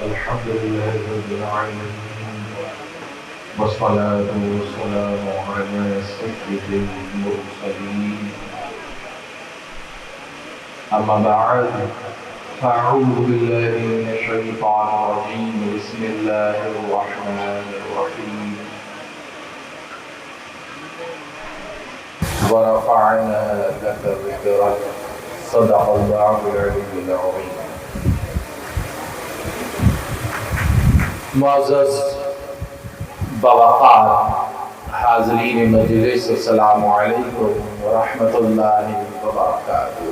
الحمد لله رب العالمين والصلاة والسلام على سيد المرسلين أما بعد فأعوذ بالله من الشيطان الرجيم بسم الله الرحمن الرحيم ورفعنا لك ذكرك صدق الله العلي العظيم. معزز بوقار حاضرین مجلس، السلام علیکم ورحمۃ اللہ وبرکاتہ.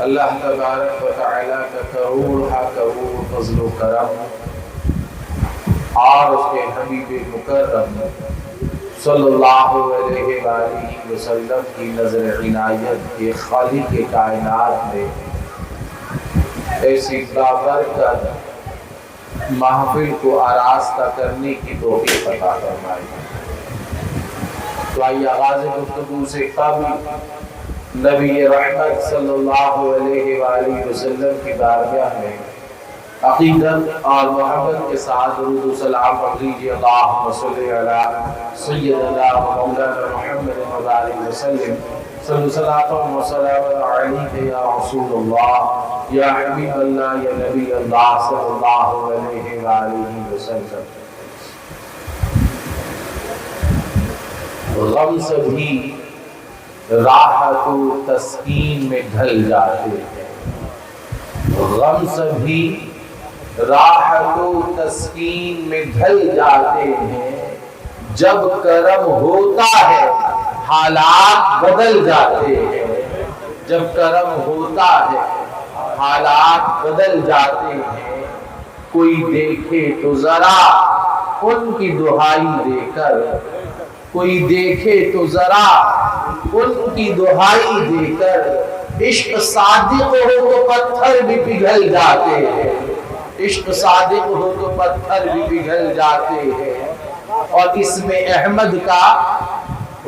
اللہ تبارک و تعالیٰ کا کروڑ فضل و کرم اور اس کے حبیب مکرم صلی اللہ علیہ وآلہ وسلم کی نظر عنایت کے خالق کائنات میں ایسی بابرکت محفل کو آراستہ کرنے کی توفیق عطا فرمائی. تو آئیے آغاز گفتگو سے قبل نبی رحمت صلی اللہ علیہ وآلہ وسلم کی بارگاہ میں عقیدت اور محبت کے ساتھ درود و سلام پڑھ لیجیے. اللہم صلی علی سیدنا مولانا محمد وآلہ وسلم. صلی صلاۃ و سلام علیک یا رسول اللہ یا حبیب اللہ یا نبی اللہ صلی اللہ علیہ وآلہ وسلم. غم سبھی راحت و تسکین میں ڈھل جاتے ہیں. غم سبھی راحت و تسکین میں ڈھل جاتے ہیں. جب کرم ہوتا ہے حالات بدل جاتے ہیں. جب کرم ہوتا ہے حالات بدل جاتے ہیں. کوئی دیکھے تو ذرا ان کی دہائی دے کر، کوئی دیکھے تو ذرا ان کی دہائی دے کر، عشق صادق ہو تو پتھر بھی پگھل جاتے ہیں. عشق صادق ہو تو پتھر بھی پگھل جاتے ہیں. اور اس میں احمد کا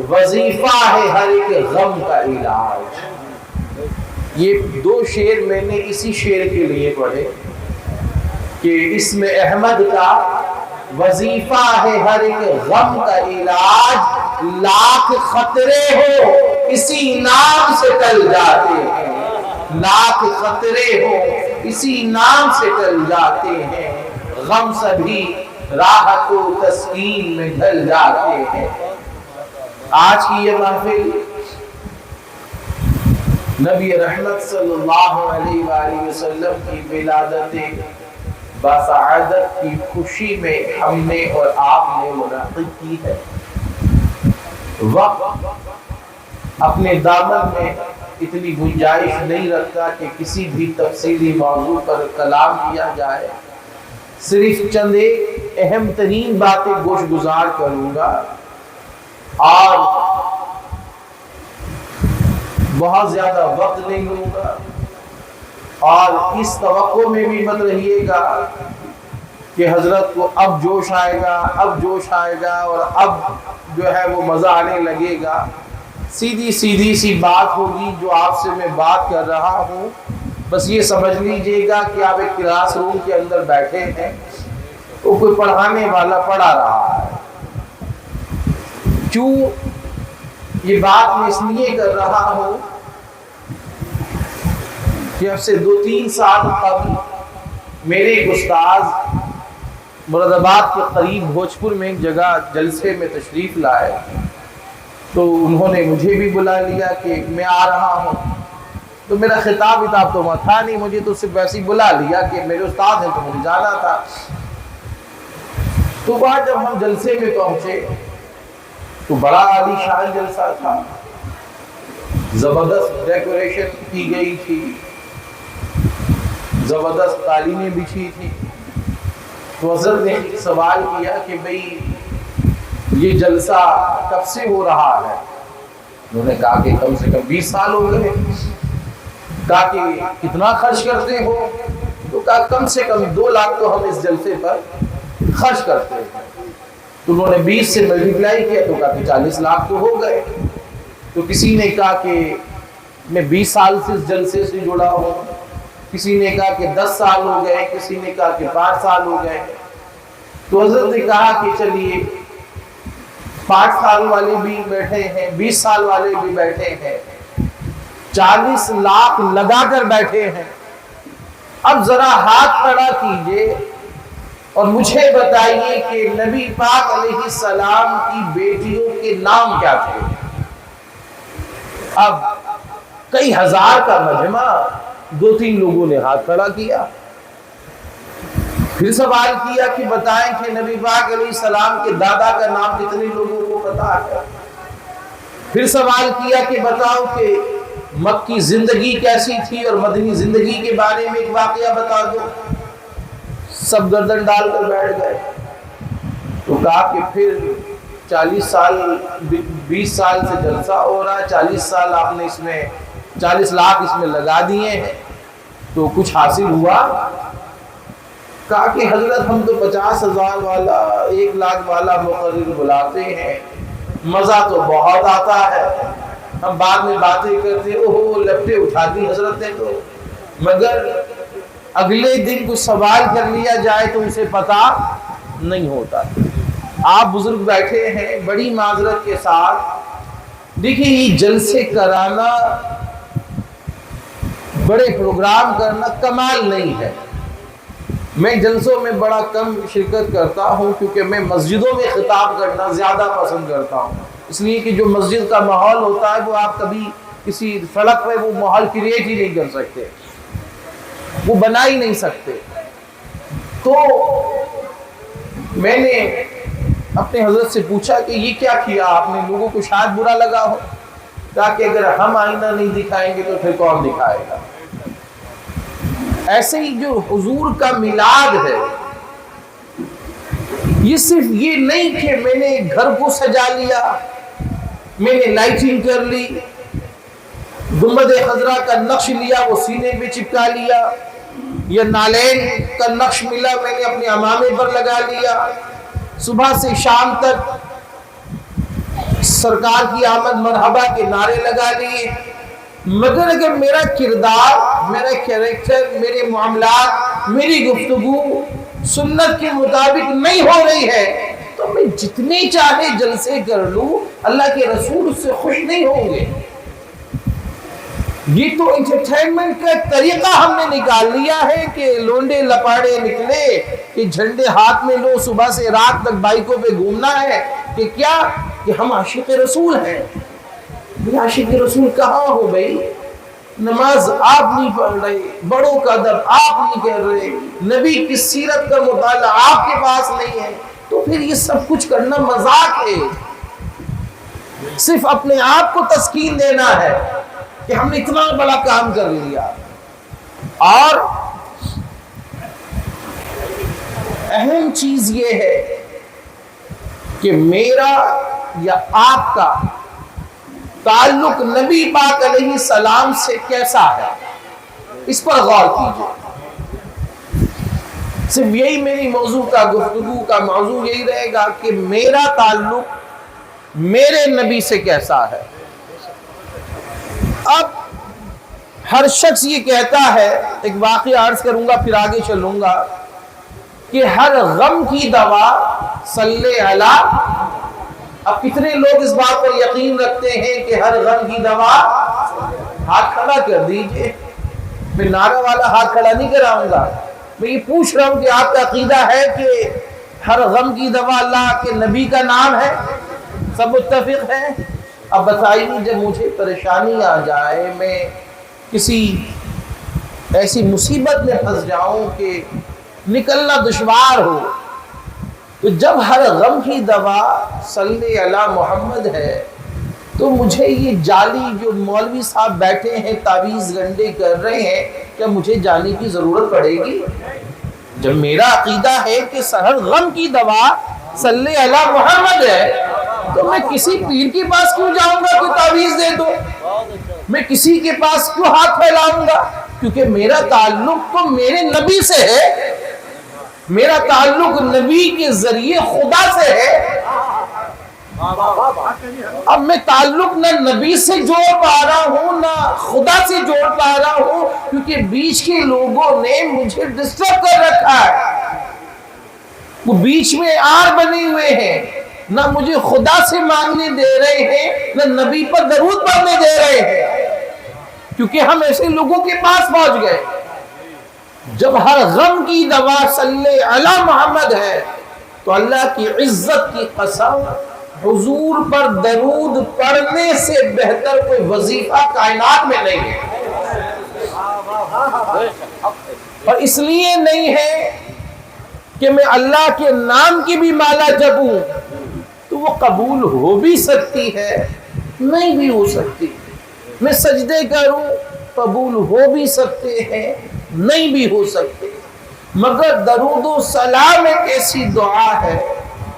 وظیفہ ہے ہر ایک غم کا علاج. یہ دو شعر میں نے اسی شعر کے لیے پڑھے کہ اس میں احمد کا وظیفہ ہے ہر ایک غم کا علاج. لاکھ خطرے ہو اسی نام سے ٹل جاتے ہیں. لاکھ خطرے ہو اسی نام سے ٹل جاتے ہیں. غم سبھی راحت و تسکین میں ڈھل جاتے ہیں. آج کی یہ محفل نبی رحمت صلی اللہ علیہ وآلہ وسلم کی ولادت بسعادت کی خوشی میں ہم نے اور آپ نے منعقد کی ہے. وقت اپنے دامن میں اتنی گنجائش نہیں رکھتا کہ کسی بھی تفصیلی موضوع پر کلام کیا جائے. صرف چند اہم ترین باتیں گوش گزار کروں گا اور بہت زیادہ وقت نہیں لوں گا. اور اس توقع میں بھی مت رہیے گا کہ حضرت کو اب جوش آئے گا، اب جوش آئے گا اور اب جو ہے وہ مزہ آنے لگے گا. سیدھی سی بات ہوگی جو آپ سے میں بات کر رہا ہوں. بس یہ سمجھ لیجئے گا کہ آپ ایک کلاس روم کے اندر بیٹھے ہیں تو کوئی پڑھانے والا پڑھا رہا ہے. کیوں یہ بات میں اس لیے کر رہا ہوں کہ اب سے 2-3 سال قبل میرے ایک استاذ مراد آباد کے قریب بھوجپور میں ایک جگہ جلسے میں تشریف لائے. تو انہوں نے مجھے بھی بلا لیا کہ میں آ رہا ہوں. تو میرا خطاب تو وہاں تھا نہیں، مجھے تو صرف ویسے ہی بلا لیا کہ میرے استاد ہیں تو مجھے جانا تھا. تو وہاں جب ہم جلسے میں پہنچے تو بڑا عالی شان جلسہ تھا. زبردست ڈیکوریشن کی گئی تھی، زبردست قالینیں بچھی تھی. تو حضرت نے ایک سوال کیا کہ بھئی یہ جلسہ کب سے ہو رہا ہے؟ انہوں نے کہا کہ کم سے کم 20 سال ہو گئے. کہا کہ کتنا خرچ کرتے ہو؟ تو کہا کم سے کم 2 لاکھ تو ہم اس جلسے پر خرچ کرتے ہیں. تو انہوں نے 20 سے ملٹیپلائی کیا تو کہا کہ 40 لاکھ تو ہو گئے. تو کسی نے کہا کہ میں 20 سال سے اس جلسے سے جڑا ہوں کسی نے کہا کہ 10 سال ہو گئے، کسی نے کہا کہ 5 سال ہو گئے۔ تو حضرت نے کہا کہ چلیے 5 سال والے بھی بیٹھے ہیں، 20 سال والے بھی بیٹھے ہیں، 40 لاکھ لگا کر بیٹھے ہیں، اب ذرا ہاتھ کھڑا کیجئے اور مجھے بتائیے کہ نبی پاک علیہ السلام کی بیٹیوں کے نام کیا تھے؟ اب کئی ہزار کا مجمع، 2-3 لوگوں نے ہاتھ کھڑا کیا۔ پھر سوال کیا کہ بتائیں کہ نبی پاک علیہ السلام کے دادا کا نام کتنے لوگوں کو پتا ہے؟ پھر سوال کیا کہ بتاؤ کہ مکی زندگی کیسی تھی اور مدنی زندگی کے بارے میں ایک واقعہ بتا دو۔ سب گردن ڈال کر بیٹھ گئے۔ تو کہا کہ پھر 40 سال 20 سال سے جلسہ ہو رہا ہے، 40 سال آپ نے اس میں 40 لاکھ اس میں لگا دیے ہیں، تو کچھ حاصل ہوا؟ کہا کہ حضرت ہم تو 50,000 والا 1 لاکھ والا مقرر بلاتے ہیں، مزہ تو بہت آتا ہے، ہم بعد میں باتیں کرتے اوہ لپٹے اٹھا دی حضرت نے تو، مگر اگلے دن کچھ سوال کر لیا جائے تو اسے پتا نہیں ہوتا۔ آپ بزرگ بیٹھے ہیں، بڑی معذرت کے ساتھ دیکھیں یہ جلسے کرانا، بڑے پروگرام کرنا کمال نہیں ہے۔ میں جلسوں میں بڑا کم شرکت کرتا ہوں کیونکہ میں مسجدوں میں خطاب کرنا زیادہ پسند کرتا ہوں، اس لیے کہ جو مسجد کا ماحول ہوتا ہے وہ آپ کبھی کسی سڑک پہ وہ ماحول کریٹ ہی نہیں کر سکتے، وہ بنا ہی نہیں سکتے۔ تو میں نے اپنے حضرت سے پوچھا کہ یہ کیا کیا آپ نے، لوگوں کو شاید برا لگا ہو؟ کہا کہ اگر ہم آئینہ نہیں دکھائیں گے تو پھر کون دکھائے گا؟ ایسے ہی جو حضور کا میلاد ہے، یہ صرف یہ نہیں کہ میں نے گھر کو سجا لیا، میں نے لائٹنگ کر لی، گنبد خضرا کا نقش لیا وہ سینے پہ چپکا لیا، یا نالین کا نقش ملا میں نے اپنے امامے پر لگا لیا، صبح سے شام تک سرکار کی آمد مرحبا کے نعرے لگا لیے، مگر اگر میرا کردار، میرا کیریکٹر، میرے معاملات، میری گفتگو سنت کے مطابق نہیں ہو رہی ہے تو میں جتنے چاہے جلسے کر لوں اللہ کے رسول اس سے خوش نہیں ہوں گے۔ یہ تو انٹرٹینمنٹ کا طریقہ ہم نے نکال لیا ہے کہ لونڈے لپاڑے نکلے کہ جھنڈے ہاتھ میں لو، صبح سے رات تک بائکوں پہ گھومنا ہے کہ کیا کہ ہم عاشق رسول ہیں۔ عاشق رسول کہاں ہو بھائی؟ نماز آپ نہیں پڑھ رہے، بڑوں کا ادب آپ نہیں کر رہے، نبی کی سیرت کا مطالعہ آپ کے پاس نہیں ہے، تو پھر یہ سب کچھ کرنا مذاق ہے، صرف اپنے آپ کو تسکین دینا ہے کہ ہم نے اتنا بڑا کام کر لیا۔ اور اہم چیز یہ ہے کہ میرا یا آپ کا تعلق نبی پاک علیہ السلام سے کیسا ہے، اس پر غور کیجیے۔ صرف یہی میری موضوع کا، گفتگو کا موضوع یہی رہے گا کہ میرا تعلق میرے نبی سے کیسا ہے۔ اب ہر شخص یہ کہتا ہے، ایک واقعہ عرض کروں گا پھر آگے چلوں گا، کہ ہر غم کی دوا صلی علی۔ اب کتنے لوگ اس بات پر یقین رکھتے ہیں کہ ہر غم کی دوا؟ ہاتھ کھڑا کر دیجئے، میں نعرہ والا ہاتھ کھڑا نہیں کراؤں گا، میں یہ پوچھ رہا ہوں کہ آپ کا عقیدہ ہے کہ ہر غم کی دوا اللہ کے نبی کا نام ہے؟ سب متفق ہیں؟ اب بتائیے جب مجھے پریشانی آ جائے، میں کسی ایسی مصیبت میں پھنس جاؤں کہ نکلنا دشوار ہو، تو جب ہر غم کی دوا صلی علی محمد ہے تو مجھے یہ جالی جو مولوی صاحب بیٹھے ہیں تعویذ گنڈے کر رہے ہیں، کیا مجھے جانے کی ضرورت پڑے گی؟ جب میرا عقیدہ ہے کہ ہر غم کی دوا صلی علی محمد ہے تو میں کسی پیر کے پاس کیوں جاؤں گا کہ تعویذ دے دو؟ میں کسی کے پاس کیوں ہاتھ پھیلاؤں گا؟ کیونکہ میرا تعلق تو میرے نبی سے ہے، میرا تعلق نبی کے ذریعے خدا سے ہے۔ اب میں تعلق نہ نبی سے جوڑ پا رہا ہوں نہ خدا سے جوڑ پا رہا ہوں، کیونکہ کے بیچ کے لوگوں نے مجھے ڈسٹرب کر رکھا ہے، وہ بیچ میں آر بنے ہوئے ہیں، نہ مجھے خدا سے مانگنے دے رہے ہیں نہ نبی پر درود پڑھنے دے رہے ہیں، کیونکہ ہم ایسے لوگوں کے پاس پہنچ گئے۔ جب ہر غم کی دوا صلی علی محمد ہے تو اللہ کی عزت کی قسم حضور پر درود پڑھنے سے بہتر کوئی وظیفہ کائنات میں نہیں ہے۔ اور اس لیے نہیں ہے کہ میں اللہ کے نام کی بھی مالا جپوں تو وہ قبول ہو بھی سکتی ہے، نہیں بھی ہو سکتی، میں سجدے کروں قبول ہو بھی سکتے ہیں، نہیں بھی ہو سکتے، مگر درود و سلام ایک ایسی دعا ہے،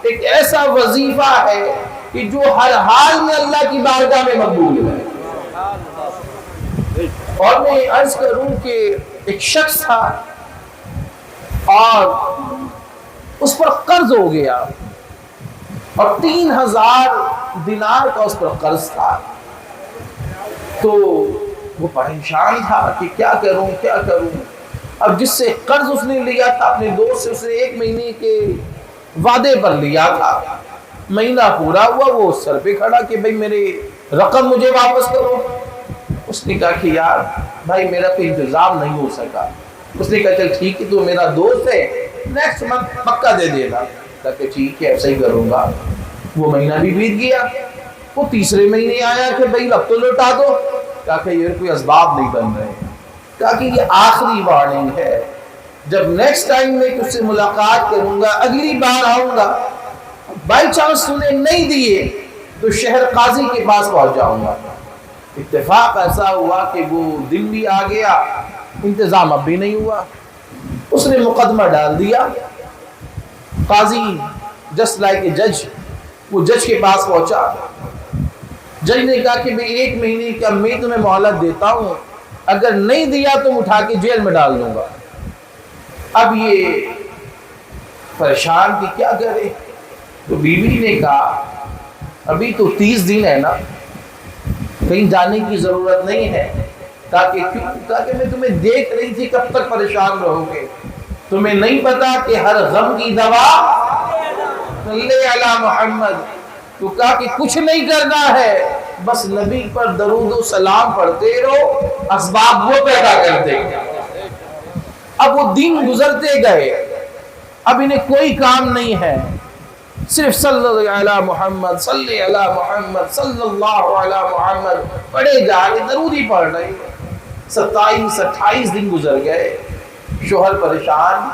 ایک ایسا وظیفہ ہے کہ جو ہر حال میں اللہ کی بارگاہ میں مقبول ہے۔ اور میں عرض کروں کہ ایک شخص تھا اور اس پر قرض ہو گیا اور 3000 دینار کا اس پر قرض تھا، تو وہ پریشان تھا کہ کیا کروں کیا کروں۔ اب جس سے قرض اس نے لیا تھا اپنے دوست سے، اس نے 1 مہینے کے وعدے پر لیا تھا، مہینہ پورا ہوا وہ سر پہ کھڑا کہ بھائی میرے رقم مجھے واپس کرو۔ اس نے کہا کہ یار بھائی میرا کوئی انتظام نہیں ہو سکا۔ اس نے کہا چل ٹھیک ہے تو میرا دوست ہے، نیکسٹ منتھ پکا دے دے گا۔ کہا کہ ٹھیک ہے ایسا ہی کروں گا۔ وہ مہینہ بھی بیت گیا، وہ تیسرے مہینے آیا کہ بھائی اب تو لوٹا دو۔ کہا کہ یہ کوئی اسباب نہیں بن رہے۔ کہا کہ یہ آخری وارننگ ہے، جب نیکسٹ ٹائم میں تجھ سے ملاقات کروں گا، اگلی بار آؤں گا، بائی چانس تو نے نہیں دیے تو شہر قاضی کے پاس پہنچ جاؤں گا۔ اتفاق ایسا ہوا کہ وہ دن بھی آ گیا، انتظام اب بھی نہیں ہوا۔ اس نے مقدمہ ڈال دیا، قاضی جسٹ لائک اے جج، وہ جج کے پاس پہنچا۔ جج نے کہا کہ میں 1 مہینے کا میں تمہیں مہلت دیتا ہوں، اگر نہیں دیا تو اٹھا کے جیل میں ڈال دوں گا۔ اب یہ پریشان کہ کیا کرے، تو بیوی نے کہا ابھی تو 30 دن ہے نا، کہیں جانے کی ضرورت نہیں ہے۔ تاکہ میں تمہیں دیکھ رہی تھی کب تک پریشان رہو گے، تمہیں نہیں پتا کہ ہر غم کی دوا صلی علی محمد۔ تو کہا کہ کچھ نہیں کرنا ہے، بس نبی پر درود و سلام پڑھتے رہو، اسباب وہ پیدا کر دیں گے۔ اب وہ دن گزرتے گئے، اب انہیں کوئی کام نہیں ہے، صرف صلی اللہ علی محمد صلی علی محمد صلی اللہ علی محمد پڑھے جا رہے، درود ہی پڑھ رہے۔ 27-28 دن گزر گئے، شوہر پریشان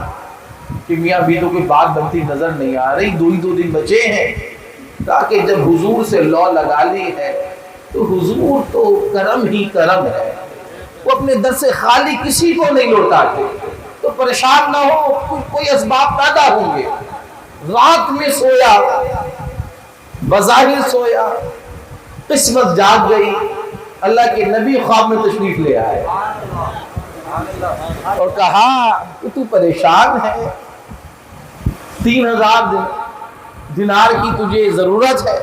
کہ میاں بھی تو کوئی بات بنتی نظر نہیں آ رہی، 2 دن بچے ہیں۔ کہا کہ جب حضور سے لو لگا لی ہے تو حضور تو کرم ہی کرم ہے، وہ اپنے در سے خالی کسی کو نہیں لوٹاتے، تو پریشان نہ ہو، کوئی اسباب پیدا ہوں گے۔ رات میں سویا، بظاہر سویا، قسمت جاگ گئی، اللہ کے نبی خواب میں تشریف لے آئے اور کہا کہ تو پریشان ہے، 3000 دینار کی تجھے ضرورت ہے۔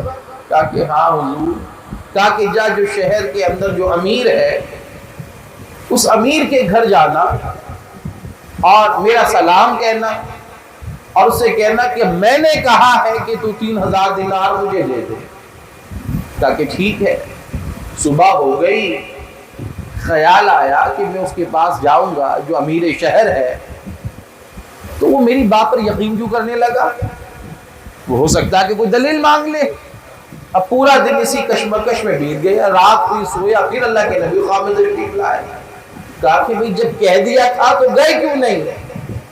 کہا کہ ہاں حضور۔ کہا کہ جا جو شہر کے اندر جو امیر ہے اس امیر کے گھر جانا اور میرا سلام کہنا اور اس سے کہنا کہ میں نے کہا ہے کہ تو 3000 دینار مجھے دے دے۔ کہا کہ ٹھیک ہے۔ صبح ہو گئی، خیال آیا کہ میں اس کے پاس جاؤں گا جو امیر شہر ہے، تو وہ میری بات پر یقین کیوں کرنے لگا؟ وہ ہو سکتا ہے کہ کوئی دلیل مانگ لے۔ اب پورا دن اسی کشمکش میں بیت گیا، رات کو سویا، پھر اللہ کے نبی خواب میں تشریف لائے۔ کہا کہ بھئی جب کہہ دیا تھا تو گئے کیوں نہیں؟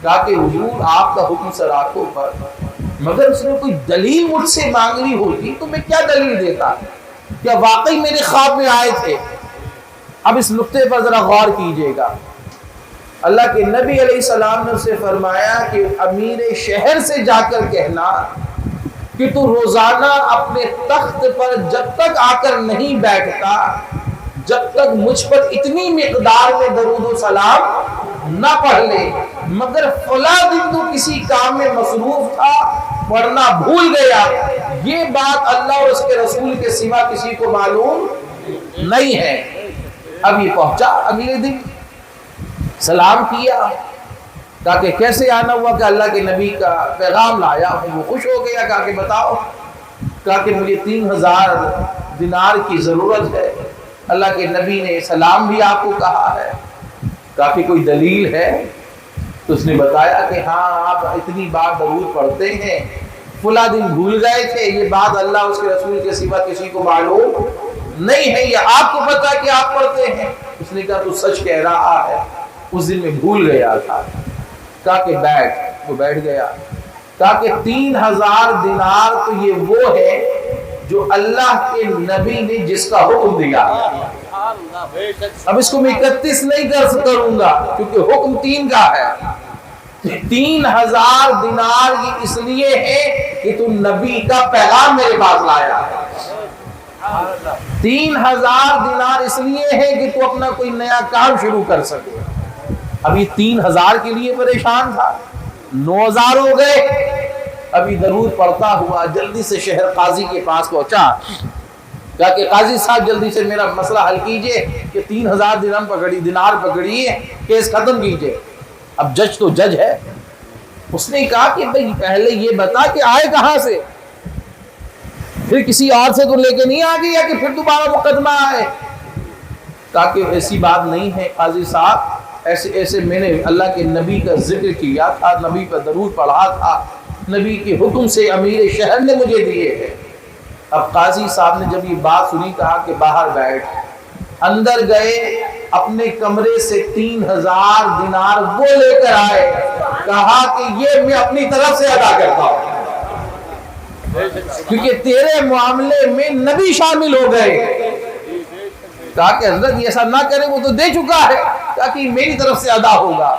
کہا کہ حضور آپ کا حکم سر آنکھوں پر، مگر اس نے کوئی دلیل مجھ سے مانگنی ہوتی تو میں کیا دلیل دیتا؟ کیا واقعی میرے خواب میں آئے تھے؟ اب اس نقطے پر ذرا غور کیجئے گا۔ اللہ کے نبی علیہ السلام نے اسے فرمایا کہ امیر شہر سے جا کر کہنا کہ تو روزانہ اپنے تخت پر جب تک آ کر نہیں بیٹھتا جب تک مجھ پر اتنی مقدار میں درود و سلام نہ پڑھ لے، مگر فلاں دن تو کسی کام میں مصروف تھا پڑھنا بھول گیا، یہ بات اللہ اور اس کے رسول کے سوا کسی کو معلوم نہیں ہے۔ اب یہ پہنچا اگلے دن، سلام کیا، کہا کہ کیسے آنا ہوا؟ کہ اللہ کے نبی کا پیغام لایا ہوں۔ وہ خوش ہو گیا، کہا کہ بتاؤ؟ کہا کہ مجھے 3000 دینار کی ضرورت ہے، اللہ کے نبی نے سلام بھی آپ کو کہا ہے۔ کہا کہ کوئی دلیل ہے؟ تو اس نے بتایا کہ ہاں آپ اتنی بار درود پڑھتے ہیں، فلاں دن بھول گئے تھے، یہ بات اللہ اس کے رسول کے سوا کسی کو معلوم نہیں ہے، یہ آپ کو پتہ کہ آپ پڑھتے ہیں۔ اس نے کہا تو سچ کہہ رہا ہے، اس دن میں بھول گیا تھا۔ کہا کہ بیٹھ، وہ بیٹھ گیا۔ کہا کہ 3000 دینار تو یہ وہ ہے جو اللہ کے نبی نے جس کا حکم دیا۔ اب اس کو میں 31 نہیں کروں گا کیونکہ حکم 3 کا ہے۔ 3000 دینار یہ اس لیے ہے کہ تو نبی کا پیغام میرے پاس لایا ہے۔ 3000 دینار اس لیے ہے کہ تو اپنا کوئی نیا کام شروع کر سکے۔ ابھی 3000 کے لیے پریشان تھا، 9000 ہو گئے۔ ابھی درود پڑھتا ہوا جلدی سے شہر قاضی کے پاس پہنچا، کہا کہ قاضی صاحب جلدی سے میرا مسئلہ حل کیجئے کہ 3000 دینار پکڑیے، کیس ختم کیجئے۔ اب جج تو جج ہے، اس نے کہا کہ بھئی پہلے یہ بتا کہ آئے کہاں سے، پھر کسی اور سے تو لے کے نہیں آ گیا کہ پھر دوبارہ مقدمہ آئے۔ کہا کہ ایسی بات نہیں ہے قاضی صاحب، ایسے ایسے میں نے اللہ کے نبی کا ذکر کیا تھا، نبی پر درود پڑھا تھا، نبی کے حکم سے امیر شہر نے مجھے دیے ہیں۔ اب قاضی صاحب نے جب یہ بات سنی کہا کہ باہر بیٹھ۔ اندر گئے، اپنے کمرے سے 3000 دینار وہ لے کر آئے، کہا کہ یہ میں اپنی طرف سے ادا کرتا ہوں کیونکہ تیرے معاملے میں نبی شامل ہو گئے۔ کہا کہ حضرت یہ ایسا نہ کرے، وہ تو دے چکا ہے، کہا کہ میری طرف سے ادا ہوگا۔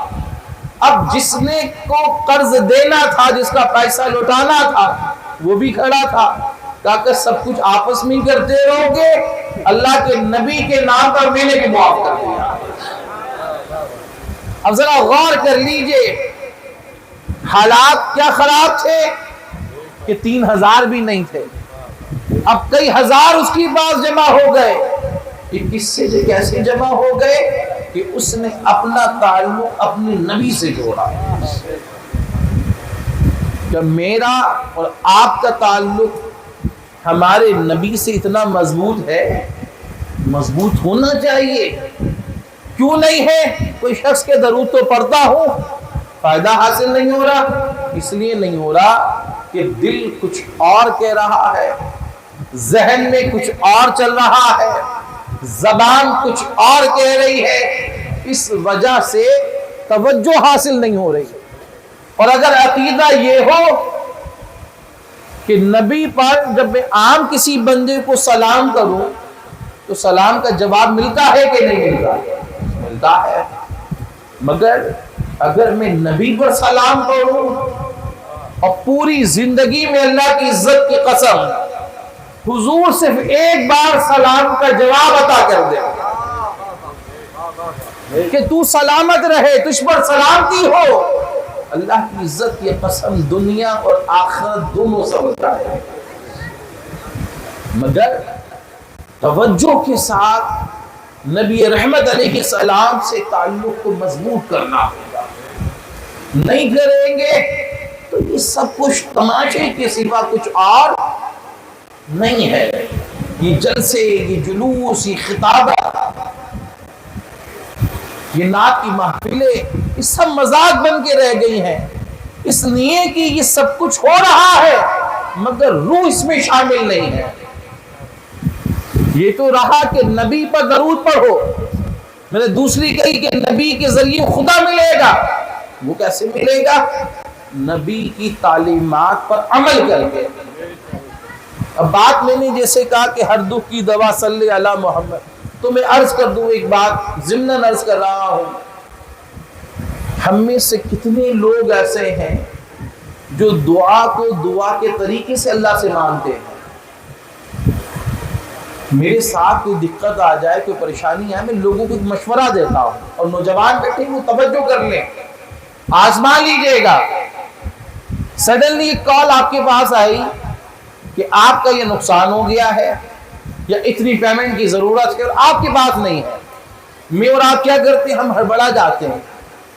اب جس نے کو قرض دینا تھا، جس کا پیسہ لوٹانا تھا، وہ بھی کھڑا تھا۔ کہا کہ سب کچھ آپس میں کرتے رہو گے، اللہ کے نبی کے نام پر میں نے بھی معاف کر دیا۔ اب ذرا غور کر لیجئے، حالات کیا خراب تھے کہ 3000 بھی نہیں تھے، اب کئی ہزار اس کی پاس جمع ہو گئے۔ یہ کس سے کیسے جمع ہو گئے کہ اس نے اپنا تعلق اپنے نبی سے جوڑا۔ جب میرا اور آپ کا تعلق ہمارے نبی سے اتنا مضبوط ہے، مضبوط ہونا چاہیے، کیوں نہیں ہے؟ کوئی شخص کے درود تو پڑھتا ہو، فائدہ حاصل نہیں ہو رہا، اس لیے نہیں ہو رہا کہ دل کچھ اور کہہ رہا ہے، ذہن میں کچھ اور چل رہا ہے، زبان کچھ اور کہہ رہی ہے، اس وجہ سے توجہ حاصل نہیں ہو رہی۔ اور اگر عقیدہ یہ ہو کہ نبی پر جب میں عام کسی بندے کو سلام کروں تو سلام کا جواب ملتا ہے کہ نہیں ملتا؟ ملتا ہے، مگر اگر میں نبی پر سلام کروں اور پوری زندگی میں اللہ کی عزت کی قسم حضور صرف ایک بار سلام کا جواب عطا کر دے کہ تو سلامت رہے، تجھ پر سلامتی ہو، اللہ کی عزت کی قسم دنیا اور آخرت دونوں سمجھتا ہے۔ مگر توجہ کے ساتھ نبی رحمت علیہ السلام سے تعلق کو مضبوط کرنا ہوگا، نہیں کریں گے تو یہ سب کچھ تماشے کے سوا کچھ اور نہیں ہے۔ یہ جلسے، یہ جلوس، یہ خطابت، یہ نعت کی محفلیں، یہ سب مذاق بن کے رہ گئی ہیں، اس لیے کہ یہ سب کچھ ہو رہا ہے مگر روح اس میں شامل نہیں ہے۔ یہ تو رہا کہ نبی پر درود پڑھو، میں نے دوسری کہی کہ نبی کے ذریعے خدا ملے گا، وہ کیسے ملے گا؟ نبی کی تعلیمات پر عمل کر کے۔ اب بات میں نے جیسے کہا کہ ہر دکھ کی دوا صلی علی محمد، تو میں عرض کر دوں ایک بات، ضمناً عرض کر رہا ہوں، ہم میں سے کتنے لوگ ایسے ہیں جو دعا کو دعا کے طریقے سے اللہ سے مانگتے ہیں۔ میرے ساتھ کوئی دقت آ جائے، کوئی پریشانی آئے، میں لوگوں کو مشورہ دیتا ہوں، اور نوجوان بیٹھے وہ توجہ کر لیں، آزما لیجئے گا۔ سڈنلی ایک کال آپ کے پاس آئی کہ آپ کا یہ نقصان ہو گیا ہے یا اتنی پیمنٹ کی ضرورت ہے اور آپ کے پاس نہیں ہے، میں اور آپ کیا کرتے ہیں؟ ہم ہڑبڑا جاتے ہیں،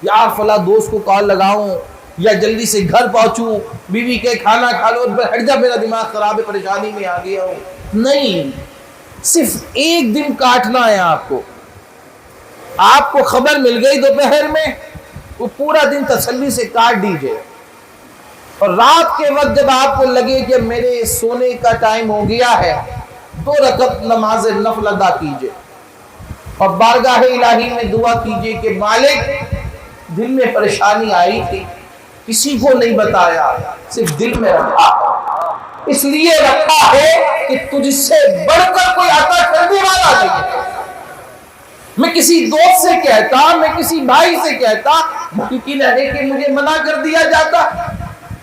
یار فلاں دوست کو کال لگاؤں یا جلدی سے گھر پہنچوں، بیوی کے کھانا کھا لو، ہٹ جا میرا دماغ خراب ہے، پریشانی میں آ گیا ہوں. نہیں، صرف ایک دن کاٹنا ہے آپ کو خبر مل گئی دوپہر میں، وہ پورا دن تسلی سے کاٹ دیجئے. اور رات کے وقت جب آپ کو لگے کہ میرے سونے کا ٹائم ہو گیا ہے، 2 رکعت نماز نفل ادا کیجئے اور بارگاہ الہی میں دعا کیجئے کہ مالک دل میں پریشانی آئی تھی، کسی کو نہیں بتایا، صرف دل میں رکھا، اس لیے رکھا ہے کہ تجھ سے بڑھ کر کوئی عطا کرنے والا نہیں ہے. میں کسی دوست سے کہتا، میں کسی بھائی سے کہتا، ممکن ہے کہ مجھے منع کر دیا جاتا،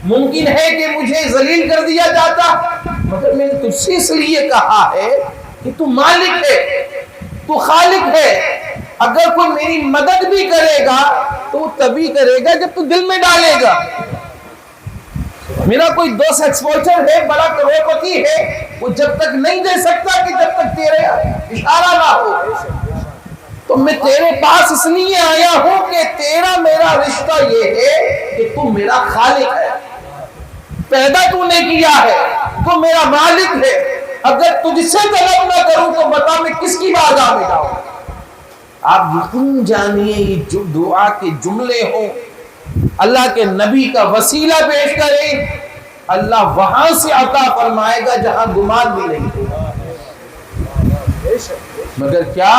ممکن ہے کہ مجھے ذلیل کر دیا جاتا، مگر میں نے تجھ سے اس لیے کہا ہے کہ تو مالک ہے، تو خالق ہے. اگر کوئی میری مدد بھی کرے گا تو وہ تبھی کرے گا جب تو دل میں ڈالے گا. میرا کوئی دوست ایکسپورٹر ہے، بڑا کروڑپتی ہے، وہ جب تک نہیں دے سکتا کہ جب تک تیرے اشارہ نہ ہو. تو میں تیرے پاس اس لیے آیا ہوں کہ تیرا میرا رشتہ یہ ہے کہ تو میرا خالق ہے، پیدا تو نے کیا ہے، تو میرا مالک ہے. اگر تجھ سے طلب نہ کروں تو بتا میں کس کی بارگاہ میں جاؤں. آپ یقین جانیے یہ جو دعا کے جملے ہوں، اللہ کے نبی کا وسیلہ پیش کریں، اللہ وہاں سے عطا فرمائے گا جہاں گمان بھی نہیں ہوگا. مگر کیا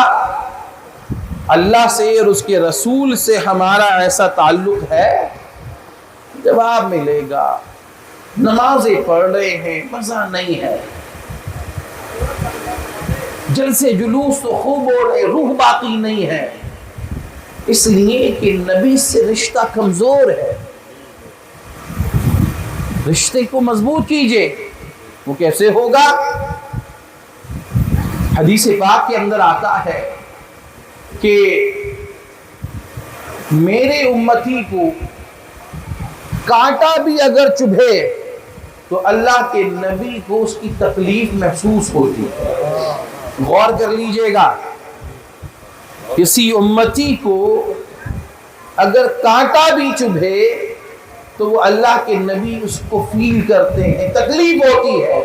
اللہ سے اور اس کے رسول سے ہمارا ایسا تعلق ہے؟ جواب ملے گا. نمازیں پڑھ رہے ہیں، مزہ نہیں ہے، جلسے جلوس تو خوب ہو رہے، روح باقی نہیں ہے، اس لیے کہ نبی سے رشتہ کمزور ہے. رشتے کو مضبوط کیجئے. وہ کیسے ہوگا؟ حدیث پاک کے اندر آتا ہے کہ میرے امتی کو کانٹا بھی اگر چبھے تو اللہ کے نبی کو اس کی تکلیف محسوس ہوتی ہے. غور کر لیجئے گا، کسی امتی کو اگر کانٹا بھی چبھے تو وہ اللہ کے نبی اس کو فیل کرتے ہیں، تکلیف ہوتی ہے.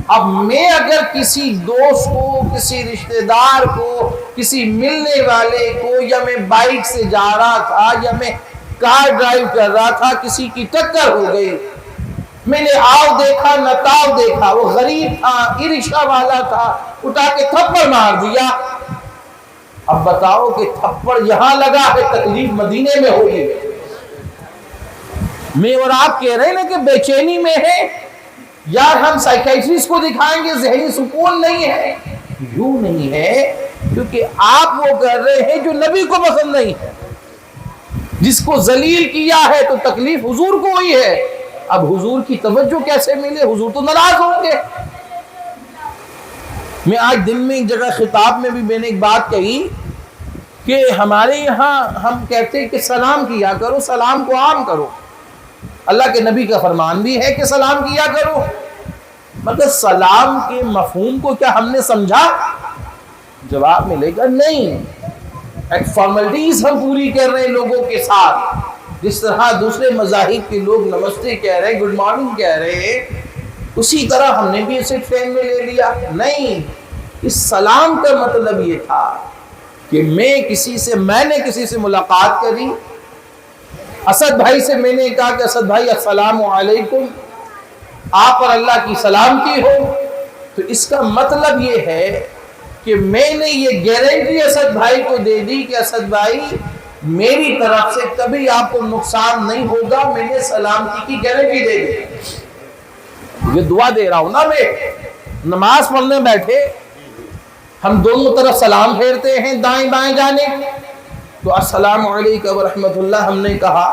اب میں اگر کسی دوست کو، کسی رشتہ دار کو، کسی ملنے والے کو، یا میں بائک سے جا رہا تھا یا میں کار ڈرائیو کر رہا تھا، کسی کی ٹکر ہو گئی، میں نے آؤ دیکھا نہ تاؤ دیکھا، وہ غریب تھا، ای رکشہ والا تھا، اٹھا کے تھپڑ مار دیا. اب بتاؤ کہ تھپڑ یہاں لگا ہے، تکلیف مدینے میں ہوئی. میں اور آپ کہہ رہے ہیں نا کہ بے چینی میں ہے، یار ہم سائیکیٹرسٹ کو دکھائیں گے، ذہنی سکون نہیں ہے. یوں نہیں ہے، کیونکہ آپ وہ کر رہے ہیں جو نبی کو پسند نہیں ہے. جس کو ذلیل کیا ہے تو تکلیف حضور کو ہوئی ہے. اب حضور کی توجہ کیسے ملے؟ حضور تو ناراض ہوں گے. میں آج دن میں ایک جگہ خطاب میں بھی میں نے ایک بات کہی کہ ہمارے یہاں ہم کہتے ہیں کہ سلام کیا کرو، سلام کو عام کرو. اللہ کے نبی کا فرمان بھی ہے کہ سلام کیا کرو، مگر سلام کے مفہوم کو کیا ہم نے سمجھا؟ جواب ملے گا نہیں. ایک فارملٹیز ہم پوری کر رہے ہیں لوگوں کے ساتھ، جس طرح دوسرے مذاہب کے لوگ نمستے کہہ رہے ہیں، گڈ مارننگ کہہ رہے ہیں، اسی طرح ہم نے بھی اسے ٹرین میں لے لیا. نہیں، اس سلام کا مطلب یہ تھا کہ میں نے کسی سے ملاقات کری، اسد بھائی سے میں نے کہا کہ اسد بھائی السلام علیکم، آپ پر اللہ کی سلامتی ہو. تو اس کا مطلب یہ ہے کہ میں نے یہ گارنٹی اسد بھائی کو دے دی کہ اسد بھائی میری طرف سے کبھی آپ کو نقصان نہیں ہوگا، میں نے سلامتی کی گارنٹی دے دی. یہ دعا دے رہا ہوں نا. میں نماز پڑھنے بیٹھے ہم دونوں طرف سلام پھیرتے ہیں، دائیں بائیں جانے، تو السلام علیکم ورحمۃ اللہ ہم نے کہا،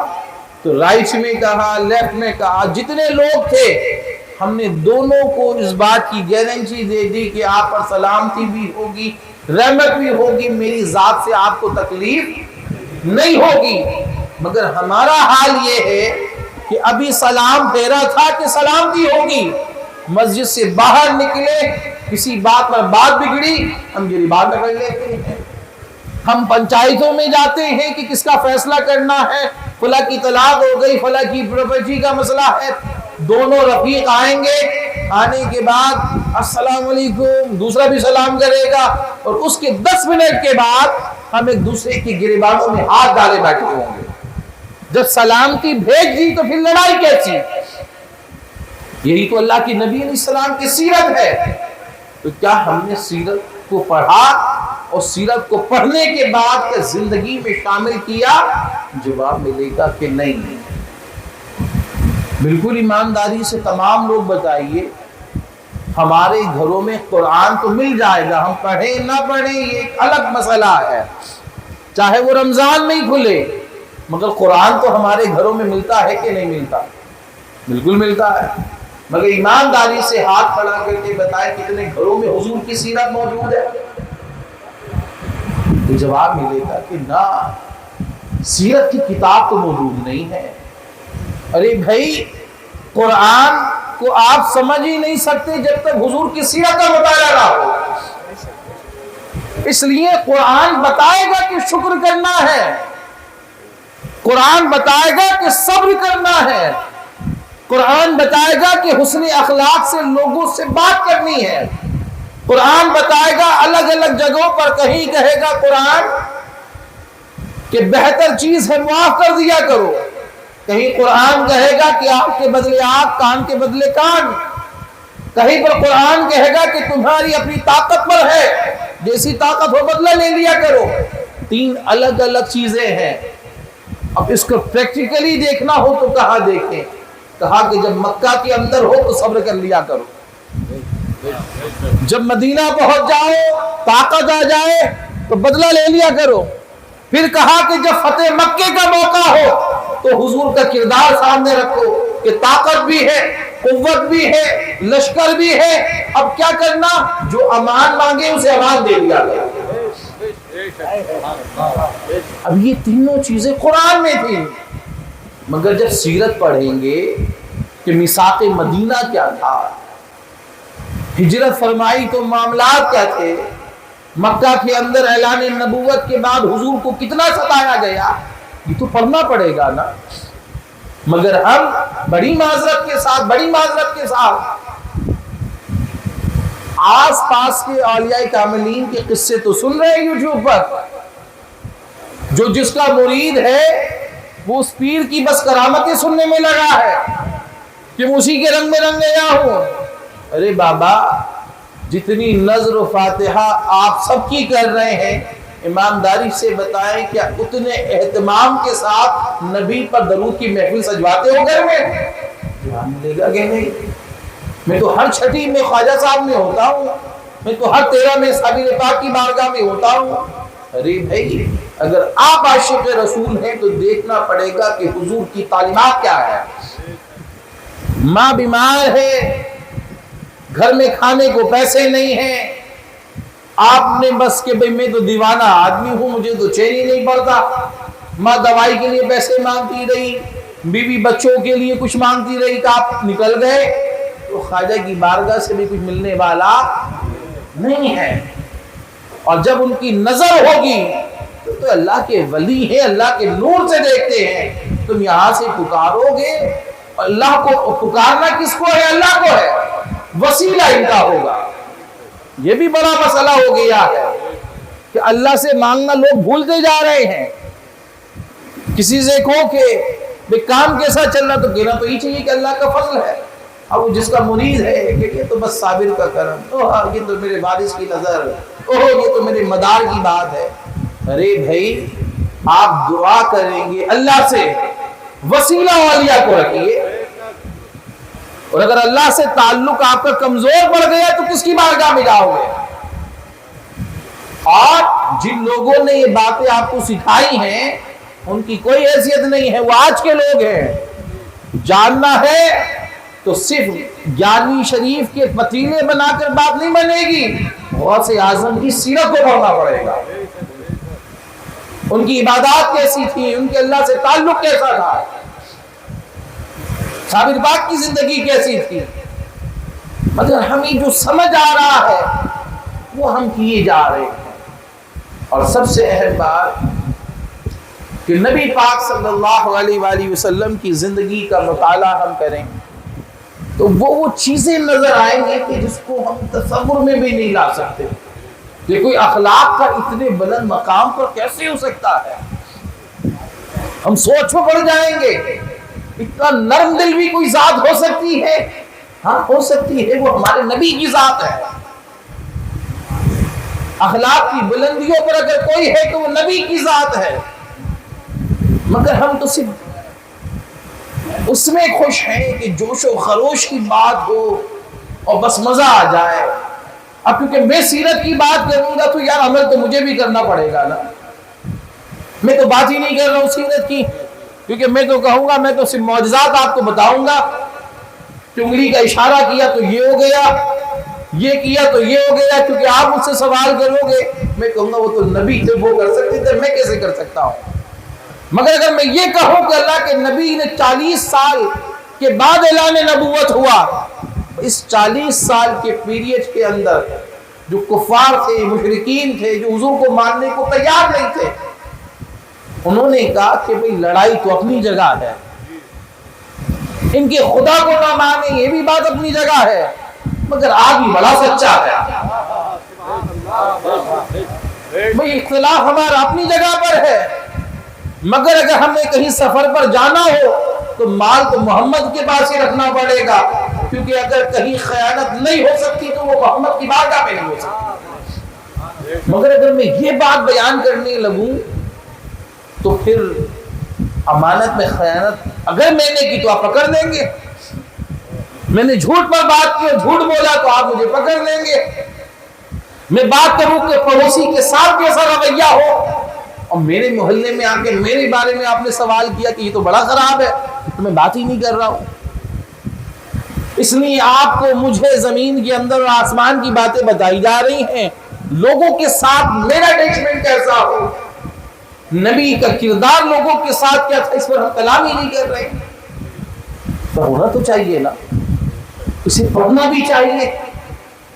تو رائٹ میں کہا، لیفٹ میں کہا، جتنے لوگ تھے ہم نے دونوں کو اس بات کی گارنٹی دے دی کہ آپ پر سلامتی بھی ہوگی، رحمت بھی ہوگی، میری ذات سے آپ کو تکلیف نہیں ہوگی. مگر ہمارا حال یہ ہے کہ ابھی سلام پھیرا تھا کہ سلامتی ہوگی، مسجد سے باہر نکلے، کسی بات پر بات بگڑی، ہم گریبان پکڑ لیتے ہیں، ہم پنچایتوں میں جاتے ہیں کہ کس کا فیصلہ کرنا ہے، فلاں کی طلاق ہو گئی، فلاں کی پراپرٹی کا مسئلہ ہے، دونوں رفیق آئیں گے، آنے کے بعد السلام علیکم، دوسرا بھی سلام کرے گا، اور اس کے 10 منٹ کے بعد ہم ایک دوسرے کی گریبانوں میں ہاتھ ڈالے بیٹھے ہوں گے۔ جب سلامتی بھیج دی تو پھر لڑائی کیسی؟ یہی تو اللہ کے نبی علیہ السلام کی سیرت ہے۔ تو کیا ہم نے سیرت کو پڑھا اور سیرت کو پڑھنے کے بعد کیا زندگی میں شامل کیا؟ جواب ملے گا کہ نہیں۔ بالکل ایمانداری سے تمام لوگ بتائیے، ہمارے گھروں میں قرآن تو مل جائے گا، ہم پڑھیں نہ پڑھیں یہ ایک الگ مسئلہ ہے، چاہے وہ رمضان میں ہی کھلے، مگر قرآن تو ہمارے گھروں میں ملتا ہے کہ نہیں ملتا؟ بالکل ملتا ہے۔ مگر ایمانداری سے ہاتھ کھڑا کر کے بتائے کتنے گھروں میں حضور کی سیرت موجود ہے؟ تو جواب ملے گا کہ نہ، سیرت کی کتاب تو موجود نہیں ہے۔ ارے بھائی، قرآن کو آپ سمجھ ہی نہیں سکتے جب تک حضور کی سیرت کا مطالعہ نہ ہو۔ اس لیے قرآن بتائے گا کہ شکر کرنا ہے، قرآن بتائے گا کہ صبر کرنا ہے، قرآن بتائے گا کہ حسن اخلاق سے لوگوں سے بات کرنی ہے، قرآن بتائے گا الگ الگ جگہوں پر، کہیں کہے گا قرآن کہ بہتر چیز ہے معاف کر دیا کرو، کہیں قرآن کہے گا کہ آنکھ کے بدلے آنکھ، کان کے بدلے کان، کہیں پر قرآن کہے گا کہ تمہاری اپنی طاقت پر ہے، جیسی طاقت ہو بدلہ لے لیا کرو۔ 3 الگ الگ چیزیں ہیں۔ اب اس کو پریکٹیکلی دیکھنا ہو تو کہاں دیکھیں؟ کہا کہ جب مکہ کے اندر ہو تو صبر کر لیا کرو، جب مدینہ پہنچ جاؤ، طاقت آ جائے تو بدلہ لے لیا کرو۔ پھر کہا کہ جب فتح مکے کا موقع ہو تو حضور کا کردار سامنے رکھو کہ طاقت بھی ہے، قوت بھی ہے، لشکر بھی ہے، اب کیا کرنا؟ جو امان مانگے اسے امان دے دیا کرو۔ اب یہ تینوں چیزیں قرآن میں تھیں، مگر جب سیرت پڑھیں گے کہ میثاق مدینہ کیا تھا، ہجرت فرمائی تو معاملات کیا تھے، مکہ کے اندر اعلان نبوت کے بعد حضور کو کتنا ستایا گیا، یہ تو پڑھنا پڑے گا نا۔ مگر ہم بڑی معذرت کے ساتھ آس پاس کے اولیاء کاملین کے قصے تو سن رہے ہیں یوٹیوب پر، جو جس کا مرید ہے وہ اس پیر کی بس کرامتیں سننے میں لگا ہے کہ اسی کے رنگ میں رنگ گیا ہوں۔ ارے بابا، جتنی نظر و فاتحہ آپ سب کی کر رہے ہیں، ایمانداری سے بتائیں کیا اتنے اہتمام کے ساتھ نبی پر درود کی محفل سجواتے ہو گھر میں؟ جواب ملے گا کہ نہیں۔ میں تو ہر چھٹی میں خواجہ صاحب میں ہوتا ہوں، میں تو ہر 13 میں صابر پاک کی بارگاہ میں ہوتا ہوں۔ ارے بھائی، اگر آپ عاشق رسول ہیں تو دیکھنا پڑے گا کہ حضور کی تعلیمات کیا ہے۔ ماں بیمار ہے، گھر میں کھانے کو پیسے نہیں ہیں، آپ نے بس کہ بھئی میں تو دیوانہ آدمی ہوں، مجھے تو چین ہی نہیں پڑتا، ماں دوائی کے لیے پیسے مانگتی رہی، بیوی بچوں کے لیے کچھ مانگتی رہی کہ آپ نکل گئے، تو خواجہ کی بارگاہ سے بھی کچھ ملنے والا نہیں ہے۔ اور جب ان کی نظر ہوگی تو اللہ کے ولی ہیں، اللہ کے نور سے دیکھتے ہیں، تم یہاں سے پکارو گے، اللہ کو پکارنا کس کو ہے؟ اللہ کو ہے، وسیلہ ان کا ہوگا۔ یہ بھی بڑا مسئلہ ہو گیا ہے کہ اللہ سے مانگنا لوگ بھولتے جا رہے ہیں۔ کسی سے کہو کہ کام کیسا چل رہا تو کہنا تو یہ چاہیے کہ اللہ کا فضل ہے، اب وہ جس کا مرید ہے کہ یہ تو بس صابر کا کرم، یہ تو میرے وارث کی نظر، یہ تو میرے مدار کی بات ہے۔ ارے بھائی، آپ دعا کریں گے اللہ سے، وسیلہ والیہ کو رکھیے، اور اگر اللہ سے تعلق آپ کا کمزور پڑ گیا تو کس کی بارگاہ میں جاؤ گے؟ اور جن لوگوں نے یہ باتیں آپ کو سکھائی ہیں ان کی کوئی حیثیت نہیں ہے، وہ آج کے لوگ ہیں۔ جاننا ہے تو صرف گیانی شریف کے پتیلے بنا کر بات نہیں بنے گی، غوث اعظم کی سیرت کو پڑھنا پڑے گا، ان کی عبادات کیسی تھی، ان کے اللہ سے تعلق کیسا تھا، صابر پاک کی زندگی کیسی تھی۔ مگر ہمیں جو سمجھ آ رہا ہے وہ ہم کیے جا رہے ہیں۔ اور سب سے اہم بات کہ نبی پاک صلی اللہ علیہ وآلہ وسلم کی زندگی کا مطالعہ ہم کریں تو وہ چیزیں نظر آئیں گے کہ جس کو ہم تصور میں بھی نہیں لا سکتے کہ کوئی اخلاق کا اتنے بلند مقام پر کیسے ہو سکتا ہے. ہم سوچ میں پڑ جائیں گے اتنا نرم دل بھی کوئی ذات ہو سکتی ہے. ہاں ہو سکتی ہے, وہ ہمارے نبی کی ذات ہے. اخلاق کی بلندیوں پر اگر کوئی ہے تو وہ نبی کی ذات ہے. مگر ہم تو صرف اس میں خوش ہیں کہ جوش و خروش کی بات ہو اور بس مزہ آ جائے. اب کیونکہ میں سیرت کی بات کروں گا تو یار عمل تو مجھے بھی کرنا پڑے گا نا. میں تو بات ہی نہیں کر رہا ہوں سیرت کی, کیونکہ میں تو کہوں گا, میں تو صرف معجزات آپ کو بتاؤں گا کہ انگلی کا اشارہ کیا تو یہ ہو گیا, یہ کیا تو یہ ہو گیا. کیونکہ آپ مجھ سے سوال کرو گے میں کہوں گا وہ تو نبی تھے, وہ کر سکتے تھے, میں کیسے کر سکتا ہوں. مگر اگر میں یہ کہوں کہ اللہ کے نبی نے 40 سال کے بعد اعلان نبوت ہوا, اس 40 سال کے پیریڈ کے اندر جو کفار تھے, مشرکین تھے, جو حضور کو ماننے کو تیار نہیں تھے, انہوں نے کہا کہ بھئی لڑائی تو اپنی جگہ ہے, ان کے خدا کو نہ مانے یہ بھی بات اپنی جگہ ہے, مگر آدمی بڑا سچا ہے. بھئی اختلاف ہمارا اپنی جگہ پر ہے, مگر اگر ہمیں کہیں سفر پر جانا ہو تو مال تو محمد کے پاس ہی رکھنا پڑے گا, کیونکہ اگر کہیں خیانت نہیں ہو سکتی تو وہ محمد کی بارگاہ میں نہیں ہو سکتی. مگر اگر میں یہ بات بیان کرنے لگوں تو پھر امانت میں خیانت اگر میں نے کی تو آپ پکڑ لیں گے, میں نے جھوٹ پر بات کی اور جھوٹ بولا تو آپ مجھے پکڑ لیں گے. میں بات کروں کہ پڑوسی کے ساتھ کیسا رویہ ہو اور میرے محلے میں آ کے میرے بارے میں آپ نے سوال کیا کہ یہ تو بڑا خراب ہے, تو میں بات ہی نہیں کر رہا ہوں. اس لیے آپ کو مجھے زمین کے اندر اور آسمان کی باتیں بتائی جا رہی ہیں, لوگوں کے ساتھ میرا اٹیچمنٹ کیسا ہو, نبی کا کردار لوگوں کے ساتھ کیا تھا, اس پر ہم کلام ہی نہیں کر رہے. تو ہونا تو چاہیے نا, اسے پڑھنا بھی چاہیے.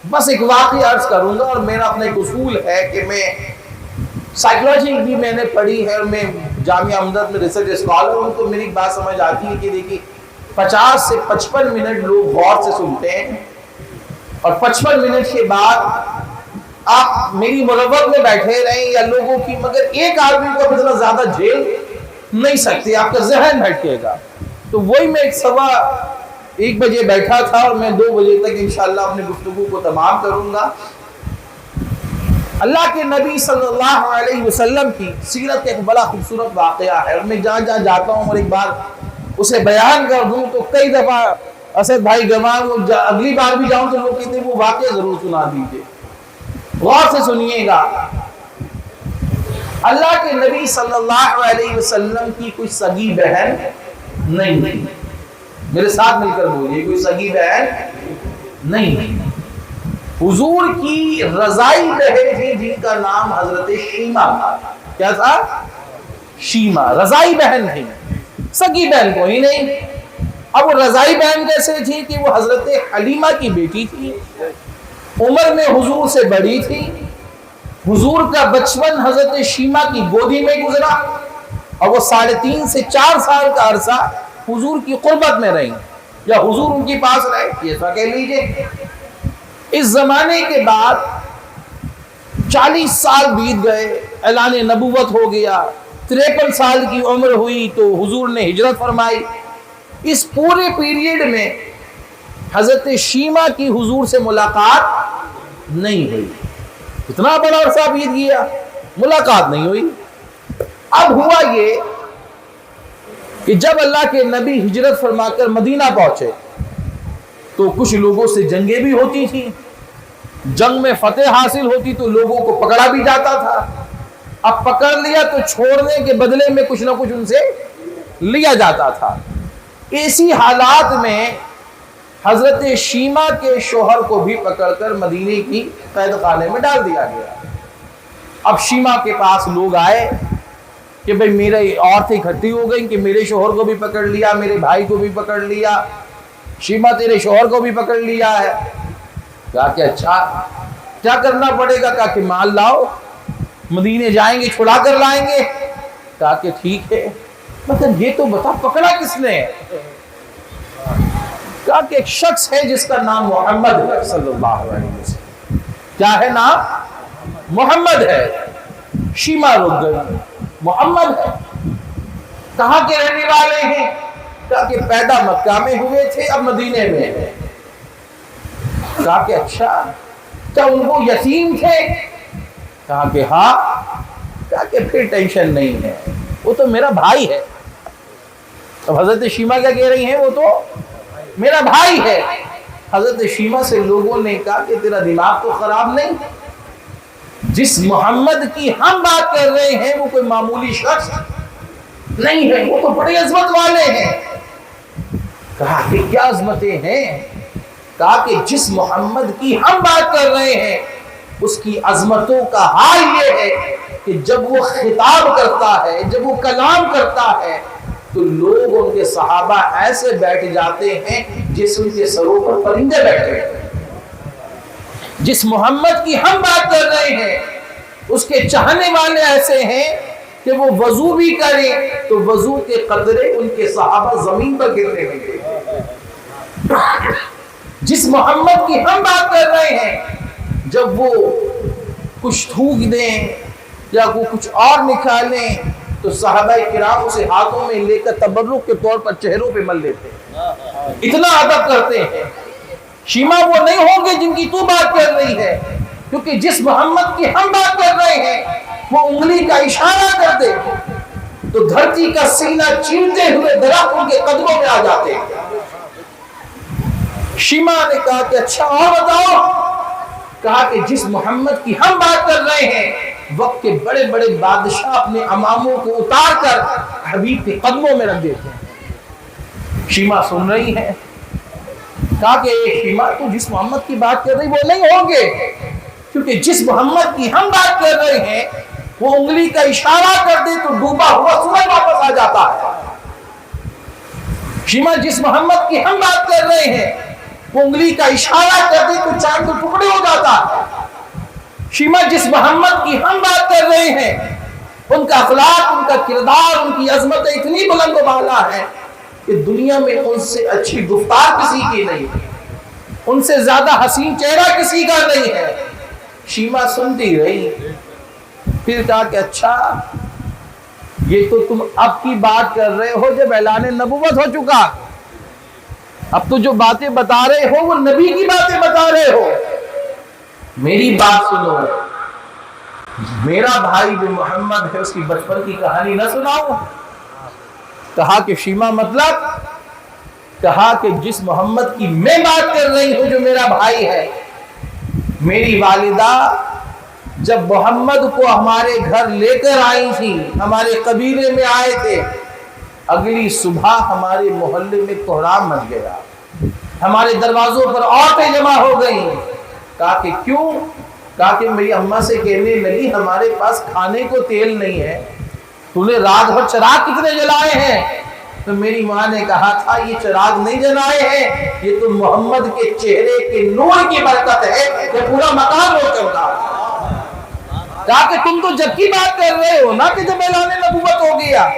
بس ایک واقعہ عرض کروں گا, اور میرا اپنا ایک اصول ہے کہ میں سائیکلوجی بھی میں نے پڑھی ہے اور میں جامعہ امداد میں ریسرچ اسکالر ہوں, تو میری ایک بات سمجھ آتی ہے کہ دیکھیے 50 سے 55 منٹ لوگ غور سے سنتے ہیں اور 55 منٹ کے بعد آپ میری مروت میں بیٹھے رہیں یا لوگوں کی, مگر ایک آدمی کو اتنا زیادہ جھیل نہیں سکتے, آپ کا ذہن بھٹکے گا. تو وہی میں 1:15 بجے بیٹھا تھا اور میں 2 بجے تک انشاءاللہ اپنی گفتگو کو تمام کروں گا. اللہ کے نبی صلی اللہ علیہ وسلم کی سیرت ایک بڑا خوبصورت واقعہ ہے, اور میں جہاں جہاں جاتا ہوں اور ایک بار اسے بیان کر دوں تو کئی دفعہ اسد بھائی گمان اگلی بار بھی جاؤں تو لوگ کہتے ہیں وہ واقعہ ضرور سنا دیجیے. غور سے سنیے گا. اللہ کے نبی صلی اللہ علیہ وسلم کی کوئی سگی بہن نہیں تھی, میرے ساتھ مل کر بولیے, کوئی سگی بہن نہیں تھی. حضور کی رضائی بہن تھی جن کا نام حضرت شیمہ تھا. کیا تھا؟ شیمہ. رضائی بہن تھی, سگی بہن کوئی نہیں. اب وہ رضائی بہن کیسے تھی کہ وہ حضرت حلیمہ کی بیٹی تھی, عمر میں حضور سے بڑی تھی. حضور کا بچپن حضرت شیمہ کی گودی میں گزرا اور وہ 3.5 سے 4 سال کا عرصہ حضور کی قربت میں رہی یا حضور ان کے پاس رہے, یہ سا کہہ لیجئے. اس زمانے کے بعد 40 سال بیت گئے, اعلان نبوت ہو گیا, 53 سال کی عمر ہوئی تو حضور نے ہجرت فرمائی. اس پورے پیریڈ میں حضرت شیمہ کی حضور سے ملاقات نہیں ہوئی. اتنا بڑا عرصہ بیت گیا, ملاقات نہیں ہوئی. اب ہوا یہ کہ جب اللہ کے نبی ہجرت فرما کر مدینہ پہنچے تو کچھ لوگوں سے جنگیں بھی ہوتی تھیں, جنگ میں فتح حاصل ہوتی تو لوگوں کو پکڑا بھی جاتا تھا. اب پکڑ لیا تو چھوڑنے کے بدلے میں کچھ نہ کچھ ان سے لیا جاتا تھا. ایسی حالات میں حضرت شیمہ کے شوہر کو بھی پکڑ کر مدینے کی قید خانے میں ڈال دیا گیا. اب شیمہ کے پاس لوگ آئے کہ بھئی میرے عورتیں اکٹھی ہو گئیں کہ میرے شوہر کو بھی پکڑ لیا, میرے بھائی کو بھی پکڑ لیا, شیمہ تیرے شوہر کو بھی پکڑ لیا ہے. کہا کہ اچھا کیا کرنا پڑے گا؟ کہا کہ مال لاؤ, مدینے جائیں گے چھڑا کر لائیں گے. کہا کہ ٹھیک ہے مطلب یہ تو بتا پکڑا کس نے؟ کہا کہ ایک شخص ہے جس کا نام محمد ہے صلی اللہ علیہ وسلم. کیا ہے نام؟ محمد ہے. شیما رک گئی. محمد ہے کہاں کے رہنے والے ہیں؟ کہا کہ پیدا مکہ میں ہوئے تھے اب مدینے میں ہیں. کہا کہ اچھا کیا ان کو یتیم تھے؟ کہا کہ ہاں. کہا کہ پھر ٹینشن نہیں ہے وہ تو میرا بھائی ہے. اب حضرت شیما کیا کہہ رہی ہیں؟ وہ تو میرا بھائی ہے. حضرت شیما سے لوگوں نے کہا کہ تیرا دماغ تو خراب نہیں؟ جس محمد کی ہم بات کر رہے ہیں وہ کوئی معمولی شخص نہیں ہے, وہ تو بڑی عظمت والے ہیں. کہا کہ کیا عظمتیں ہیں؟ کہا کہ جس محمد کی ہم بات کر رہے ہیں اس کی عظمتوں کا حال یہ ہے کہ جب وہ خطاب کرتا ہے, جب وہ کلام کرتا ہے تو لوگ ان کے صحابہ ایسے بیٹھ جاتے ہیں جس ان کے سروں پر پرندے بیٹھے ہیں. جس محمد کی ہم بات کر رہے ہیں اس کے چاہنے والے ایسے ہیں کہ وہ وضو بھی کریں تو وضو کے قطرے ان کے صحابہ زمین پر گرنے لگے. جس محمد کی ہم بات کر رہے ہیں جب وہ کچھ تھوک دیں یا وہ کچھ اور نکالیں تو صحابہ کرام اسے ہاتھوں میں لے کر تبرک کے طور پر چہروں پہ مل لیتے ہیں. اتنا ادب کرتے ہیں. شیما وہ نہیں ہوں گے جن کی تو بات کر رہی ہے, کیونکہ جس محمد کی ہم بات کر رہے ہیں وہ انگلی کا اشارہ کر دے تو دھرتی کا سینہ چیرتے ہوئے درخت ان کے قدموں میں آ جاتے ہیں. شیما نے کہا کہ اچھا اور بتاؤ. کہا کہ جس محمد کی ہم بات کر رہے ہیں وقت کے بڑے بڑے بادشاہ اپنے اماموں کو اتار کر حبیب کے قدموں میں رکھ دیتے ہیں. شیما سن رہی ہے. کہا کہ شیما تو جس محمد کی بات کر رہی وہ نہیں ہوں گے, کیونکہ جس محمد کی ہم بات کر رہے ہیں وہ انگلی کا اشارہ کر دے تو ڈوبا ہوا سورج واپس آ جاتا ہے. شیما جس محمد کی ہم بات کر رہے ہیں وہ انگلی کا اشارہ کر دے تو چاند کے ٹکڑے ہو جاتا ہے. شیما جس محمد کی ہم بات کر رہے ہیں ان کا اخلاق, ان کا کردار, ان کی عظمت اتنی بلند و بالا ہے کہ دنیا میں ان سے اچھی گفتار کسی کی نہیں ہے, ان سے زیادہ حسین چہرہ کسی کا نہیں ہے. شیما سنتی رہی. پھر کہا کہ اچھا یہ تو تم اب کی بات کر رہے ہو جب اعلان نبوت ہو چکا, اب تو جو باتیں بتا رہے ہو وہ نبی کی باتیں بتا رہے ہو. میری بات سنو, میرا بھائی جو محمد ہے اس کی بچپن کی کہانی نہ سناؤ. کہا کہ شیما مطلب؟ کہا کہ جس محمد کی میں بات کر رہی ہوں جو میرا بھائی ہے, میری والدہ جب محمد کو ہمارے گھر لے کر آئی تھی, ہمارے قبیلے میں آئے تھے, اگلی صبح ہمارے محلے میں کوہرام مچ گیا, ہمارے دروازوں پر عورتیں جمع ہو گئیں. کہا کہ کیوں؟ کہا کہ میری اماں سے کہنے لگی ہمارے پاس کھانے کو تیل نہیں ہے, تو نے رات بھر چراغ کتنے جلائے ہیں؟ تو میری ماں نے کہا تھا یہ چراغ نہیں جلائے ہیں, یہ تو محمد کے چہرے کے نور کی برکت ہے کہ پورا مکان روشن ہوتا. کہا کہ تم تو جب کی بات کر رہے ہو نا کہ جب اعلان نبوت ہو گیا.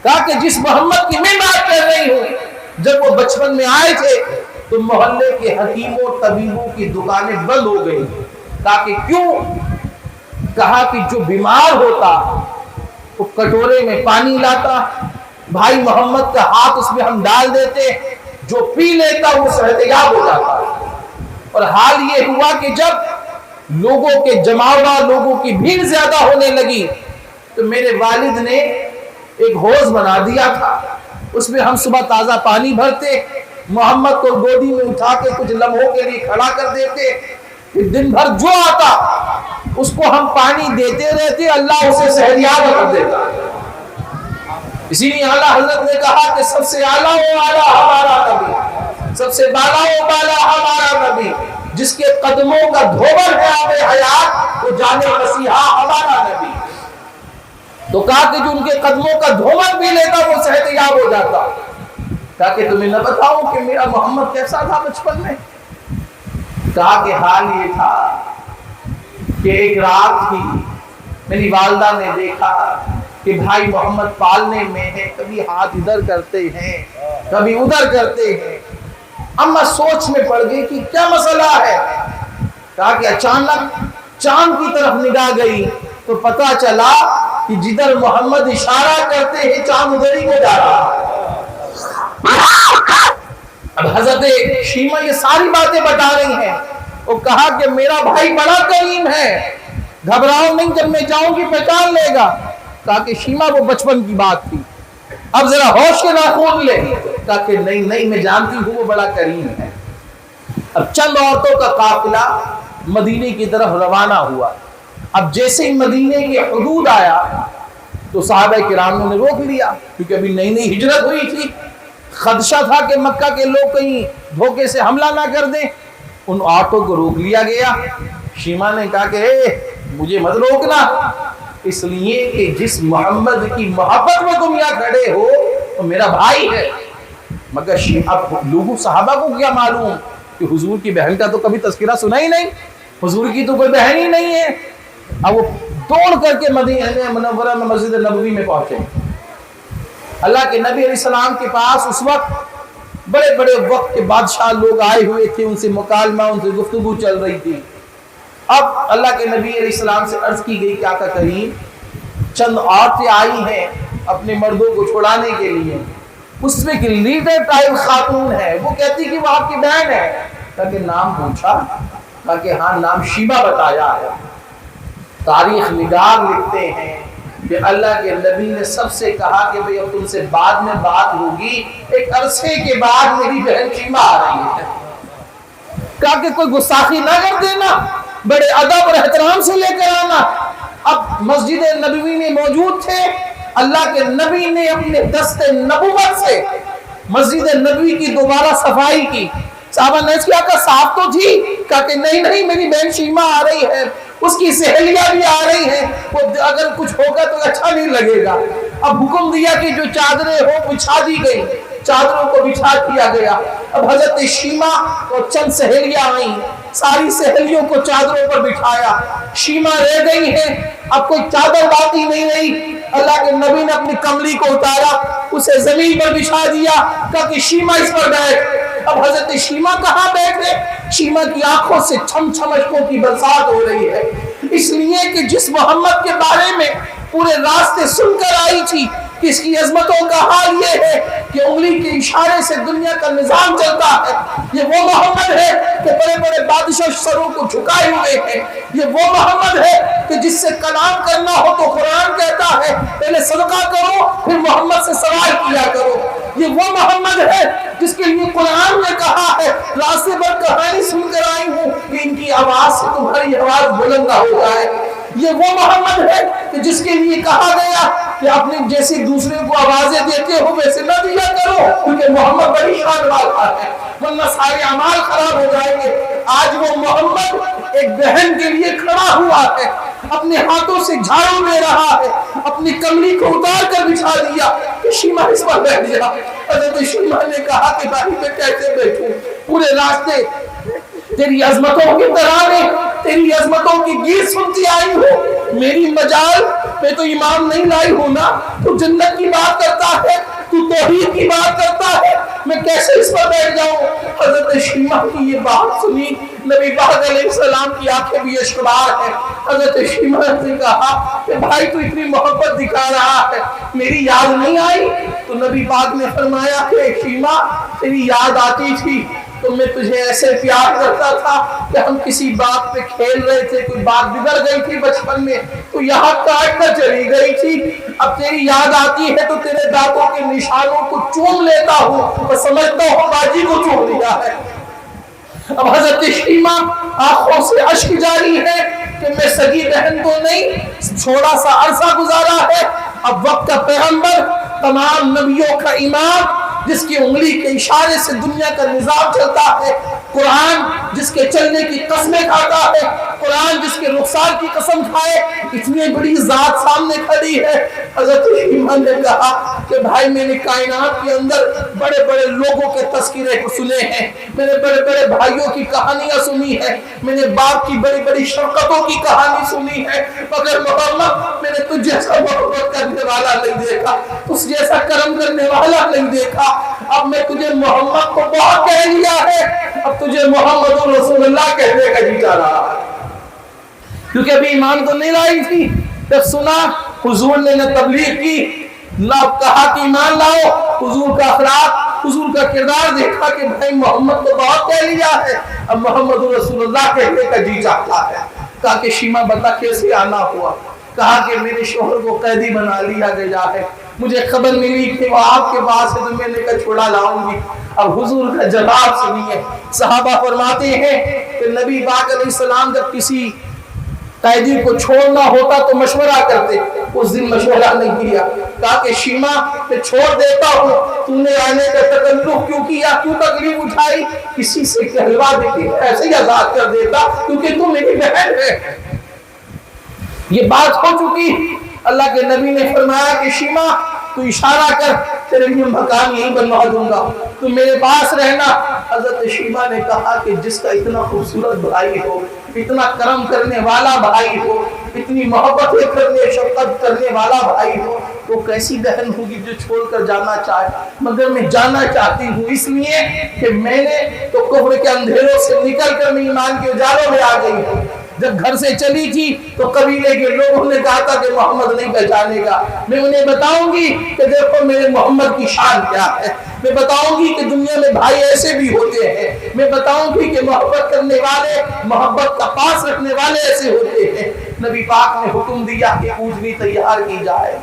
کہا کہ جس محمد کی میں بات کر رہی ہوں جب وہ بچپن میں آئے تھے تو محلے کے حکیموں طبیبوں کی دکانیں بند ہو گئی. کہا کہ کیوں؟ کہا کہ جو بیمار ہوتا وہ کٹورے میں پانی لاتا, بھائی محمد کا ہاتھ اس میں ہم ڈال دیتے, جو پی لیتا وہ صحتیاب ہو جاتا. اور حال یہ ہوا کہ جب لوگوں کے جماوڑا, لوگوں کی بھیڑ زیادہ ہونے لگی تو میرے والد نے ایک حوض بنا دیا تھا, اس میں ہم صبح تازہ پانی بھرتے, محمد کو گودی میں اٹھا کے کچھ لمحوں کے لیے کھڑا کر دیتے, دن بھر جو آتا اس کو ہم پانی دیتے رہتے, اللہ اسے صحتیاب کر دیتا. اسی لیے اعلیٰ حضرت نے کہا کہ سب سے اعلیٰ و اعلیٰ ہمارا نبی, سب سے بالا و بالا ہمارا نبی, جس کے قدموں کا دھوبر ہے آب حیات, وہ جانے مسیحا ہمارا نبی. تو کہا کہ جو ان کے قدموں کا دھوبر بھی لیتا وہ صحتیاب ہو جاتا. کہا کہ تمہیں نہ بتاؤں کہ میرا محمد کیسا تھا بچپن میں؟ کہا کہ حال یہ تھا کہ ایک رات تھی, میری والدہ نے دیکھا کہ بھائی محمد پالنے میں ہے، کبھی ہاتھ ادھر کرتے ہیں کبھی ادھر کرتے ہیں۔ اما سوچ میں پڑ گئی کہ کیا مسئلہ ہے۔ کہا کہ اچانک چاند کی طرف نگاہ گئی تو پتا چلا کہ جدھر محمد اشارہ کرتے ہیں چاند ادھر ہی کو جا رہا ہے۔ اب حضرت شیمہ یہ ساری باتیں بتا رہی ہیں۔ وہ کہا کہ میرا بھائی بڑا کریم ہے، گھبراؤ نہیں، جب میں جاؤں گی پہچان لے گا۔ کہا کہ شیمہ وہ بچپن کی بات تھی، اب ذرا ہوش کے ناخون لے۔ کہا کہ نہیں میں جانتی ہوں وہ بڑا کریم ہے۔ اب چند عورتوں کا قافلہ مدینے کی طرف روانہ ہوا۔ اب جیسے ہی مدینے کے حدود آیا تو صحابہ کرام نے روک لیا، کیونکہ ابھی نئی ہجرت ہوئی تھی، خدشہ تھا کہ مکہ کے لوگ کہیں دھوکے سے حملہ نہ کر دیں۔ ان عورتوں کو روک لیا گیا۔ شیمہ نے کہا کہ مجھے مت روکنا، اس لیے کہ جس محمد کی محبت میں تم یہاں کھڑے ہو تو میرا بھائی ہے۔ مگر اب لوگوں صحابہ کو کیا معلوم کہ حضور کی بہن کا تو کبھی تذکرہ سنا ہی نہیں، حضور کی تو کوئی بہن ہی نہیں ہے۔ اب وہ دوڑ کر کے مدینہ منورہ میں مسجد نبوی میں پہنچے۔ اللہ کے نبی علیہ السلام کے پاس اس وقت بڑے بڑے وقت کے بادشاہ لوگ آئے ہوئے تھے، ان سے مکالمہ، ان سے گفتگو چل رہی تھی۔ اب اللہ کے نبی علیہ السلام سے عرض کی گئی کہ آقا کریم چند عورتیں آئی ہیں اپنے مردوں کو چھڑانے کے لیے، اس میں کہ لیڈر ٹائپ خاتون ہے، وہ کہتی کہ وہ آپ کی بہن ہے۔ کہ نام پوچھا، کہا کہ ہاں نام شیبہ بتایا ہے۔ تاریخ نگار لکھتے ہیں کہ اللہ کے نبی نے سب سے کہا کہ بھئی اب تم سے بعد میں بات ہوگی، ایک عرصے کے بعد میری بہن شیبہ آ رہی ہے۔ کہا کہ کوئی گستاخی نہ کر دینا، بڑے ادب اور احترام سے لے کر آنا۔ اب مسجد نبوی میں موجود تھے، اللہ کے نبی نے اپنے دست نبوت سے مسجد نبوی کی دوبارہ صفائی کی۔ صحابہ نے کیا کہ صاف تو تھی؟ کہا کہ نہیں میری بہن شیمہ آ رہی ہے، اس کی سہیلیاں بھی آ رہی ہیں، وہ اگر کچھ ہوگا تو اچھا نہیں لگے گا۔ اب حکم دیا کہ جو چادریں ہو بچھا دی گئی، چادروں کو بچھا دیا گیا۔ اب حضرت شیمہ اور چند سہیلیاں آئیں، ساری سہیلیوں کو چادروں پر بٹھایا۔ شیمہ رہ گئی ہیں، اب کوئی چادر باقی نہیں رہی۔ اللہ کے نبی نے اپنی کملی کو اتارا، اسے زمین پر بچھا دیا، کہا کہ شیمہ اس پر بیٹھ۔ اب حضرت شیمہ کہاں بیٹھے؟ شیمہ کی آنکھوں سے چھم چھم اشکوں کی برسات ہو رہی ہے، اس لیے کہ جس محمد کے بارے میں پورے راستے سن کر آئی تھی کہ اس کی عظمتوں کا حال یہ ہے کہ انگلی کے اشارے سے دنیا کا نظام چلتا ہے، یہ وہ محمد ہے کہ بڑے بڑے بادشاہ سروں کو جھکائے ہوئے ہیں، یہ وہ محمد ہے کہ جس سے کلام کرنا ہو تو قرآن کہتا ہے پہلے صدقہ کرو پھر محمد سے سوال کیا کرو، یہ وہ محمد ہے جس کے لیے قرآن نے کہا ہے راستے پر کہانی سن کر آئی ہوں کہ ان کی آواز سے تمہاری آواز بلند نہ ہو جائے، یہ وہ محمد ہے کہ جس کے لیے کہا گیا کہ اپنے جیسے دوسرے کو آوازیں دیتے ہو ویسے نہ دیا کرو، کیونکہ محمد بڑی شان والا ہے ورنہ سارے اعمال خراب ہو جائیں گے۔ آج وہ محمد ایک بہن کے لیے کھڑا ہوا ہے، اپنے ہاتھوں سے جھاڑو دے رہا ہے، اپنی کملی کو اتار کر بچھا دیا کہ شیمہ اس پر بیٹھ جا۔ حضرت شیمہ نے کہا کہ بھائی میں کیسے بیٹھوں، پورے راستے تیری عظمتوں کی ترانے، تیری عظمتوں کی گیت سنتی آئی ہوں، میری مجال میں تو ایمان نہیں لائی ہوں نا، تو جنت کی بات کرتا ہے، تو توحید کی بات کرتا ہے، میں کیسے اس پر بیٹھ جاؤں؟ حضرت شیمہ کی یہ بات سنی، نبی پاک علیہ السلام کی آنکھیں بھی اشکبار ہیں۔ حضرت شیمہ نے کہا کہ بھائی تو اتنی محبت دکھا رہا ہے، میری یاد نہیں آئی؟ تو نبی پاک نے فرمایا کہ شیمہ تیری یاد آتی تھی تو میں تجھے ایسے پیار کرتا تھا کہ ہم کسی بات پہ کھیل رہے تھے، کوئی بات بگڑ گئی تھی بچپن میں تو یہاں کاٹ کر چلی گئی تھی، اب تیری یاد آتی ہے تو تیرے دانتوں کے نشانوں کو چوم لیتا ہوں، میں سمجھتا ہوں باجی کو چوم لیا ہے۔ اب حضرت شیمہ آنکھوں سے اشک جاری ہے کہ میں سگی بہن تو نہیں، چھوڑا سا عرصہ گزارا ہے، اب وقت کا پیغمبر، تمام نبیوں کا امام، جس کی انگلی کے اشارے سے دنیا کا نظام چلتا ہے، قرآن جس کے چلنے کی قسمیں کھاتا ہے، قرآن جس کے رخسار کی قسم کھائے، اتنی بڑی ذات سامنے کھڑی ہے۔ حضرت شیما نے کہا کہ بھائی میں نے کائنات کے اندر بڑے بڑے لوگوں کے تذکرے کو سنے ہیں، میں نے بڑے بڑے بھائیوں کی کہانیاں سنی ہے، میں نے باپ کی بڑی بڑی شفقتوں کی کہانی سنی ہے، مگر محمد میں نے تجھ جیسا محبت کرنے والا نہیں دیکھا، تجھ جیسا کرم کرنے والا نہیں دیکھا۔ اب میں تجھے محمد کو بہت کہہ لیا ہے، اب تجھے محمد رسول اللہ کہنے کا جی چاہ رہا ہے، کیونکہ ابھی ایمان تو نہیں لائی تھی۔ جب سنا حضور نے نہ تبلیغ کی نہ کہا کہ ایمان لاؤ، حضور کا اخلاق، حضور کا کردار دیکھا کہ بھائی محمد تو بہت کہہ لیا ہے، اب محمد رسول اللہ کہنے کا جی چاہتا ہے۔ کہا کہ شیما بتا کیسے آنا ہوا؟ کہا کہ میرے شوہر کو قیدی بنا لیا گیا ہے، مجھے خبر ملی کہ وہ آپ کے پاس ہے تو میں نے کہا چھوڑا لاؤں گی۔ اب حضور کا جواب سنیے، صحابہ فرماتے ہیں کہ نبی پاک علیہ السلام جب کسی قیدی کو چھوڑنا ہوتا تو مشورہ کرتے، اس دن مشورہ نہیں کیا۔ کہا کہ شیما میں چھوڑ دیتا ہوں، تو نے آنے کا تکلف کیوں کیا، کیوں تکلیف اٹھائی؟ کسی سے کہلوا دیتی، ایسے ہی آزاد کر دیتا کیونکہ تو میری بہن ہے۔ یہ بات ہو چکی، اللہ کے نبی نے فرمایا کہ شیما تو اشارہ کر، تیرے لیے مکان یہیں بنوا دوں گا، تو میرے پاس رہنا۔ حضرت شیما نے کہا کہ جس کا اتنا خوبصورت بھائی ہو، اتنا کرم کرنے والا بھائی ہو، اتنی محبت کرنے شفقت کرنے والا بھائی ہو، وہ کیسی بہن ہوگی جو چھوڑ کر جانا چاہے؟ مگر میں جانا چاہتی ہوں اس لیے کہ میں نے تو کفر کے اندھیروں سے نکل کر میں ایمان کے اجالوں میں آ گئی ہوں۔ جب گھر سے چلی تھی تو قبیلے کے لوگوں نے کہا تھا کہ محمد نہیں پہچانے گا، میں انہیں بتاؤں گی کہ دیکھو میرے محمد کی شان کیا ہے، میں بتاؤں گی کہ دنیا میں بھائی ایسے بھی ہوتے ہیں، میں بتاؤں گی کہ محبت کرنے والے، محبت کا پاس رکھنے والے ایسے ہوتے ہیں۔ نبی پاک نے حکم دیا کہ اونٹنی تیار کی جائے،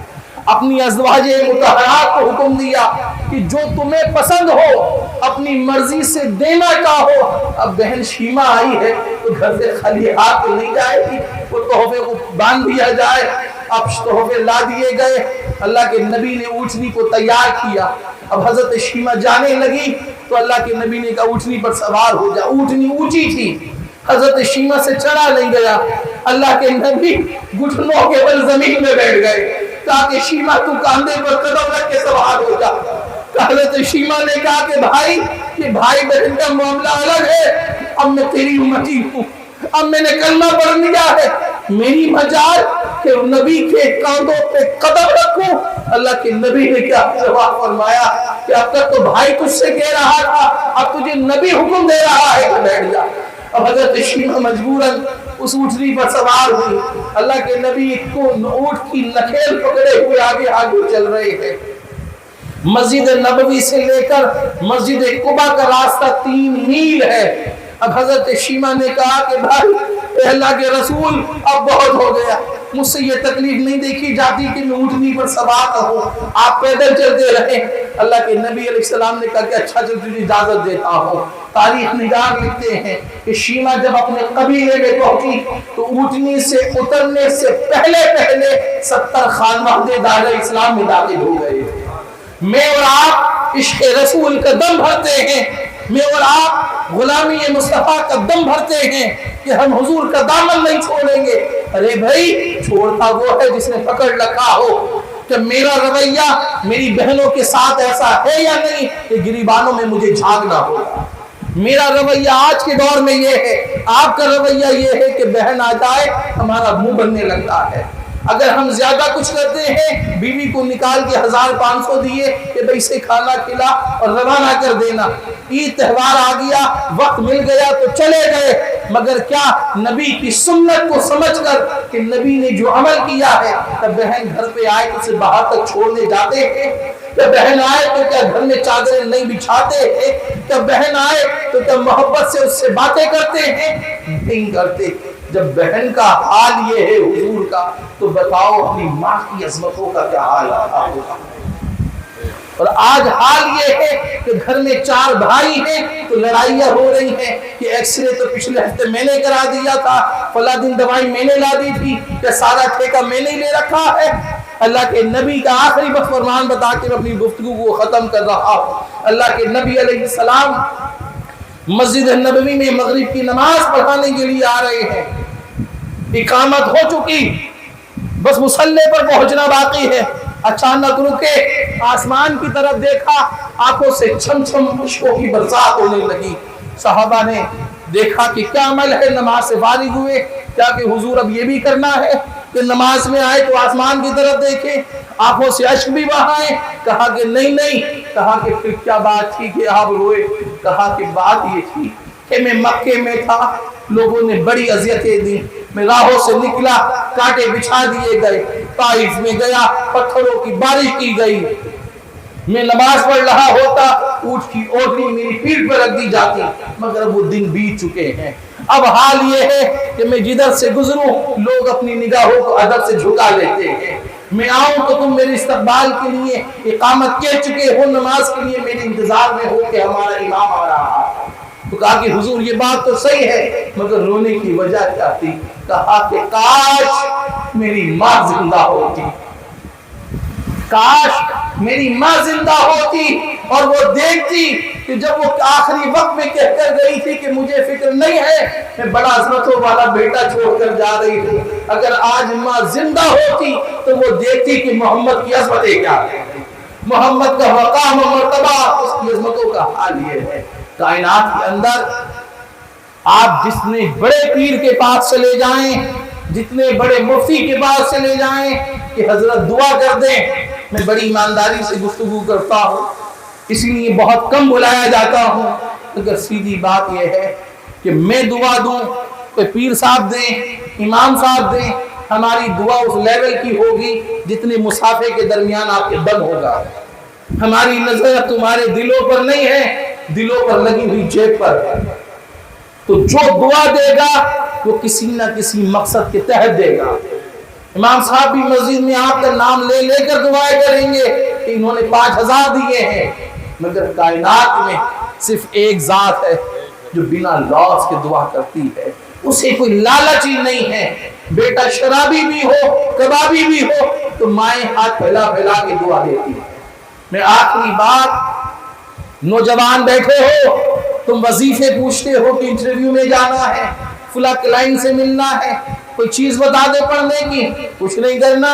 اپنی ازواج مطہرات کو حکم دیا کہ جو تمہیں پسند ہو اپنی مرضی سے دینا چاہو۔ اب بہن شیما آئی ہے تو گھر سے خالی ہاتھ تو نہیں جائے گی، وہ تحفے کو باندھ دیا جائے۔ اب تحفے لا دیے گئے، اللہ کے نبی نے اونٹنی کو تیار کیا۔ اب حضرت شیما جانے لگی تو اللہ کے نبی نے کہا اونٹنی پر سوار ہو جا۔ اونٹنی اونچی تھی، حضرت شیما سے چڑھا نہیں گیا، اللہ کے نبی گھٹنوں کے بل زمین میں بیٹھ گئے۔ کہا کہ شیما تو کاندھے پر قدم رکھ کے سوار ہو جا۔ حضرت شیما نے کہا کہ بھائی یہ بھائی بہن کا معاملہ الگ ہے، اب میں تیری امتی ہوں، اب میں نے کلمہ پڑھ لیا ہے، میری مجال کہ نبی کے کاندھوں پہ قدم رکھوں۔ اللہ کے نبی نے کیا جواب فرمایا کہ اب تک تو بھائی تجھ سے کہہ رہا تھا، اب تجھے نبی حکم دے رہا ہے کہ بیٹھ جا۔ اب حضرت شیما مجبوراً اس اونٹنی پر سوار ہوئی۔ اللہ کے نبی کو اونٹ کی نکھیل پکڑے ہوئے آگے آگے چل رہے ہیں۔ مسجد نبوی سے لے کر مسجد قباء کا راستہ 3 میل ہے۔ اب حضرت شیما نے کہا کہ بھائی اے اللہ کے رسول اب بہت ہو گیا، مجھ سے یہ تکلیف نہیں دیکھی جاتی کہ میں اونٹنی پر سوار ہوں، آپ پیدل چلتے رہیں۔ اللہ کے نبی علیہ السلام نے کہا کہ اچھا چل تجھے اجازت دیتا ہوں۔ تاریخ نگار لکھتے ہیں کہ شیما جب اپنے قبیلے میں پہنچی تو اونٹنی سے اترنے سے پہلے 70 خاندان دار اسلام میں داخل ہو گئے۔ میں اور آپ عشق رسول کا دم بھرتے ہیں، میں اور آپ غلامی مصطفیٰ کا دم بھرتے ہیں کہ ہم حضور کا دامن نہیں چھوڑیں گے۔ ارے بھائی چھوڑتا وہ ہے جس نے پکڑ رکھا ہو کہ میرا رویہ میری بہنوں کے ساتھ ایسا ہے یا نہیں کہ گریبانوں میں مجھے جھاگنا ہوگا۔ میرا رویہ آج کے دور میں یہ ہے، آپ کا رویہ یہ ہے کہ بہن آ جائے ہمارا منہ بننے لگتا ہے۔ اگر ہم زیادہ کچھ کرتے ہیں بیوی کو نکال کے 1500 دیے کہ بھائی سے کھانا کھلا اور روانہ کر دینا، عید تہوار آ گیا وقت مل گیا تو چلے گئے، مگر کیا نبی کی سنت کو سمجھ کر کہ نبی نے جو عمل کیا ہے، تب بہن گھر پہ آئے تو اسے باہر تک چھوڑنے جاتے ہیں؟ جب بہن آئے تو کیا گھر میں چادریں نہیں بچھاتے ہیں؟ جب بہن آئے تو کیا محبت سے اس سے باتیں کرتے ہیں؟ نہیں کرتے۔ جب بہن کا حال یہ ہے حضور کا تو بتاؤ اپنی ماں کی عظمتوں کا کیا حال ہوگا۔ اور آج حال یہ ہے کہ گھر میں 4 بھائی ہیں تو لڑائیاں ہو رہی ہیں کہ ایکس رے تو پچھلے ہفتے میں نے کرا دیا تھا، فلاں دن دوائی میں نے لا دی تھی، کہ سارا ٹھیکہ میں نے لے رکھا ہے۔ اللہ کے نبی کا آخری بس فرمان بتا کے اپنی گفتگو کو ختم کر رہا ہوں۔ اللہ کے نبی علیہ السلام مسجد نبوی میں مغرب کی نماز پڑھانے کے لیے آ رہے ہیں۔ اقامت ہو چکی، بس مصلی پر پہنچنا باقی ہے۔ اچانک رکے، آسمان کی طرف دیکھا، آنکھوں سے چھم چھم اشکوں کی برسات ہونے لگی۔ صحابہ نے دیکھا کہ کیا عمل ہے، نماز سے فارغ ہوئے، کیا کہ حضور اب یہ بھی کرنا ہے کہ نماز میں آئے تو آسمان کی طرف دیکھیں، آنکھوں سے اشک بھی بہائیں؟ کہا کہ نہیں۔ کہا کہ پھر کیا بات تھی کہ آپ روئے؟ کہا کہ بات یہ تھی کہ میں مکے میں تھا، لوگوں نے بڑی اذیتیں دی، میں راہوں سے نکلا، کانٹے بچھا دیے گئے، طائف میں گیا، پتھروں کی بارش کی گئی، میں نماز پڑھ رہا ہوتا، اونٹ کی اوٹنی میری پیٹھ پر رکھ دی جاتی، مگر وہ دن بیت چکے ہیں۔ اب حال یہ ہے کہ میں جدھر سے گزروں لوگ اپنی نگاہوں کو ادب سے جھکا لیتے ہیں، میں آؤں تو تم میرے استقبال کے لیے اقامت کہہ چکے ہو، نماز کے لیے میرے انتظار میں ہو کہ ہمارا امام آ رہا ہے۔ تو کہا کہ حضور یہ بات تو صحیح ہے، مگر رونے کی وجہ کیا تھی؟ کہا کہ کاش میری ماں زندہ ہوتی، کاش میری ماں زندہ ہوتی اور وہ دیکھتی کہ جب وہ آخری وقت میں کہہ کر گئی تھی کہ مجھے فکر نہیں ہے، میں بڑا عظمتوں والا بیٹا چھوڑ کر جا رہی تھی، اگر آج ماں زندہ ہوتی تو وہ دیکھتی کہ محمد کی عظمتیں کیا ہے، محمد کا مقام و مرتبہ، اس کی عظمتوں کا حال یہ ہے۔ کائنات کے اندر آپ جتنے بڑے پیر کے پاس چلے جائیں، جتنے بڑے مفتی کے پاس چلے جائیں کہ حضرت دعا کر دیں، میں بڑی ایمانداری سے گفتگو کرتا ہوں، اسی لیے بہت کم بلایا جاتا ہوں، اگر سیدھی بات یہ ہے کہ میں دعا دوں، کوئی پیر صاحب دیں، امام صاحب دیں، ہماری دعا اس لیول کی ہوگی جتنے مسافے کے درمیان آپ کے دم ہوگا۔ ہماری نظر تمہارے دلوں پر نہیں ہے، دلوں پر لگی ہوئی جیب پر ہے۔ تو جو دعا دے گا وہ کسی نہ کسی مقصد کے تحت دے گا۔ امام صاحب بھی مسجد میں آپ کا نام لے لے کر دعائیں کریں گے کہ انہوں نے 5000 دیے ہیں، مگر کائنات میں صرف ایک ذات ہے جو بنا لاس کے دعا کرتی ہے، اسے کوئی لالچ ہی نہیں ہے۔ بیٹا شرابی بھی ہو، کبابی بھی ہو، تو مائیں ہاتھ پھیلا پھیلا کے دعا دیتی ہے۔ میں آخری بات، نوجوان بیٹھے ہو، تم وظیفے پوچھتے ہو کہ انٹرویو میں جانا ہے، فلاں کلائنٹ سے ملنا ہے، کوئی چیز بتا دے پڑھنے کی، کچھ نہیں کرنا۔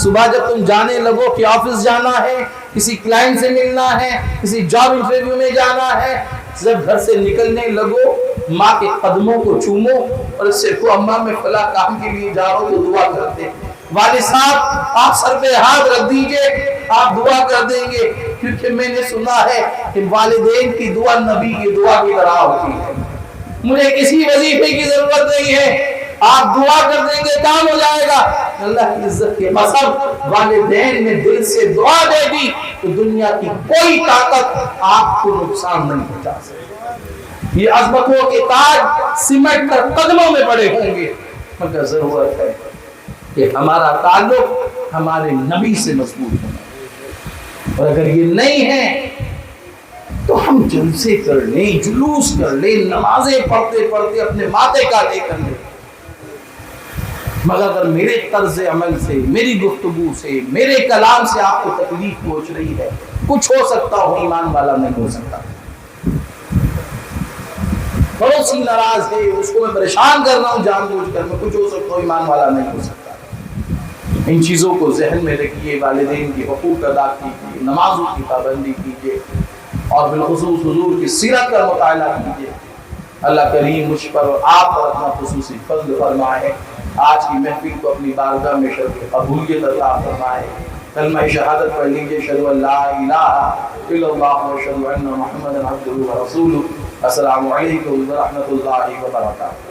صبح جب تم جانے لگو کہ آفس جانا ہے، کسی کلائنٹ سے ملنا ہے، کسی جاب انٹرویو میں جانا ہے، جب گھر سے نکلنے لگو ماں کے قدموں کو چومو اور اس سے کو اماں میں فلاں کام کے لیے جا رہا ہوں تو دعا کرتے ہیں۔ والد صاحب آپ سر پہ ہاتھ رکھ دیجئے، آپ دعا کر دیں گے، کیونکہ میں نے سنا ہے کہ والدین کی دعا نبی کی دعا کی طرح ہوتی ہے۔ مجھے کسی وظیفے کی ضرورت نہیں ہے، آپ دعا کر دیں گے کام ہو جائے گا۔ اللہ کی عزت کے قسم والدین نے دل سے دعا دے دی تو دنیا کی کوئی طاقت آپ کو نقصان نہیں پہنچا سکتی۔ یہ عظمتوں کے تاج سمٹ کر قدموں میں پڑے ہوں گے، مگر ضرورت ہے کہ ہمارا تعلق ہمارے نبی سے مضبوط ہو، اور اگر یہ نہیں ہے تو ہم جلسے کر لیں، جلوس کر لیں، نمازیں پڑھتے پڑھتے اپنے ماتھے کا لے کر لیں، مگر اگر میرے طرز عمل سے، میری گفتگو سے، میرے کلام سے آپ کو تکلیف پہنچ رہی ہے، کچھ ہو سکتا ہو ایمان والا نہیں ہو سکتا، پڑوسی ناراض ہے اس کو میں پریشان کر رہا ہوں جان بوجھ کر، میں کچھ ہو سکتا ہوں ایمان والا نہیں ہو سکتا۔ ان چیزوں کو ذہن میں رکھیے، والدین کی حقوق ادا کیجیے، نمازوں کی پابندی کیجیے، اور بالخصوص حضور کی سیرت کا مطالعہ کیجیے۔ اللہ کریم مجھ پر اور آپ پر اپنا خصوصی فضل فرمائے، آج کی محفل کو اپنی بارگاہ میں شرف قبولیت عطا فرمائے۔ کلمہ شہادت پڑھ لیجیے، اشہد ان لا الہ الا اللہ و اشہد ان محمدا عبدہ و رسولہ۔ السلام علیکم ورحمۃ اللہ وبرکاتہ۔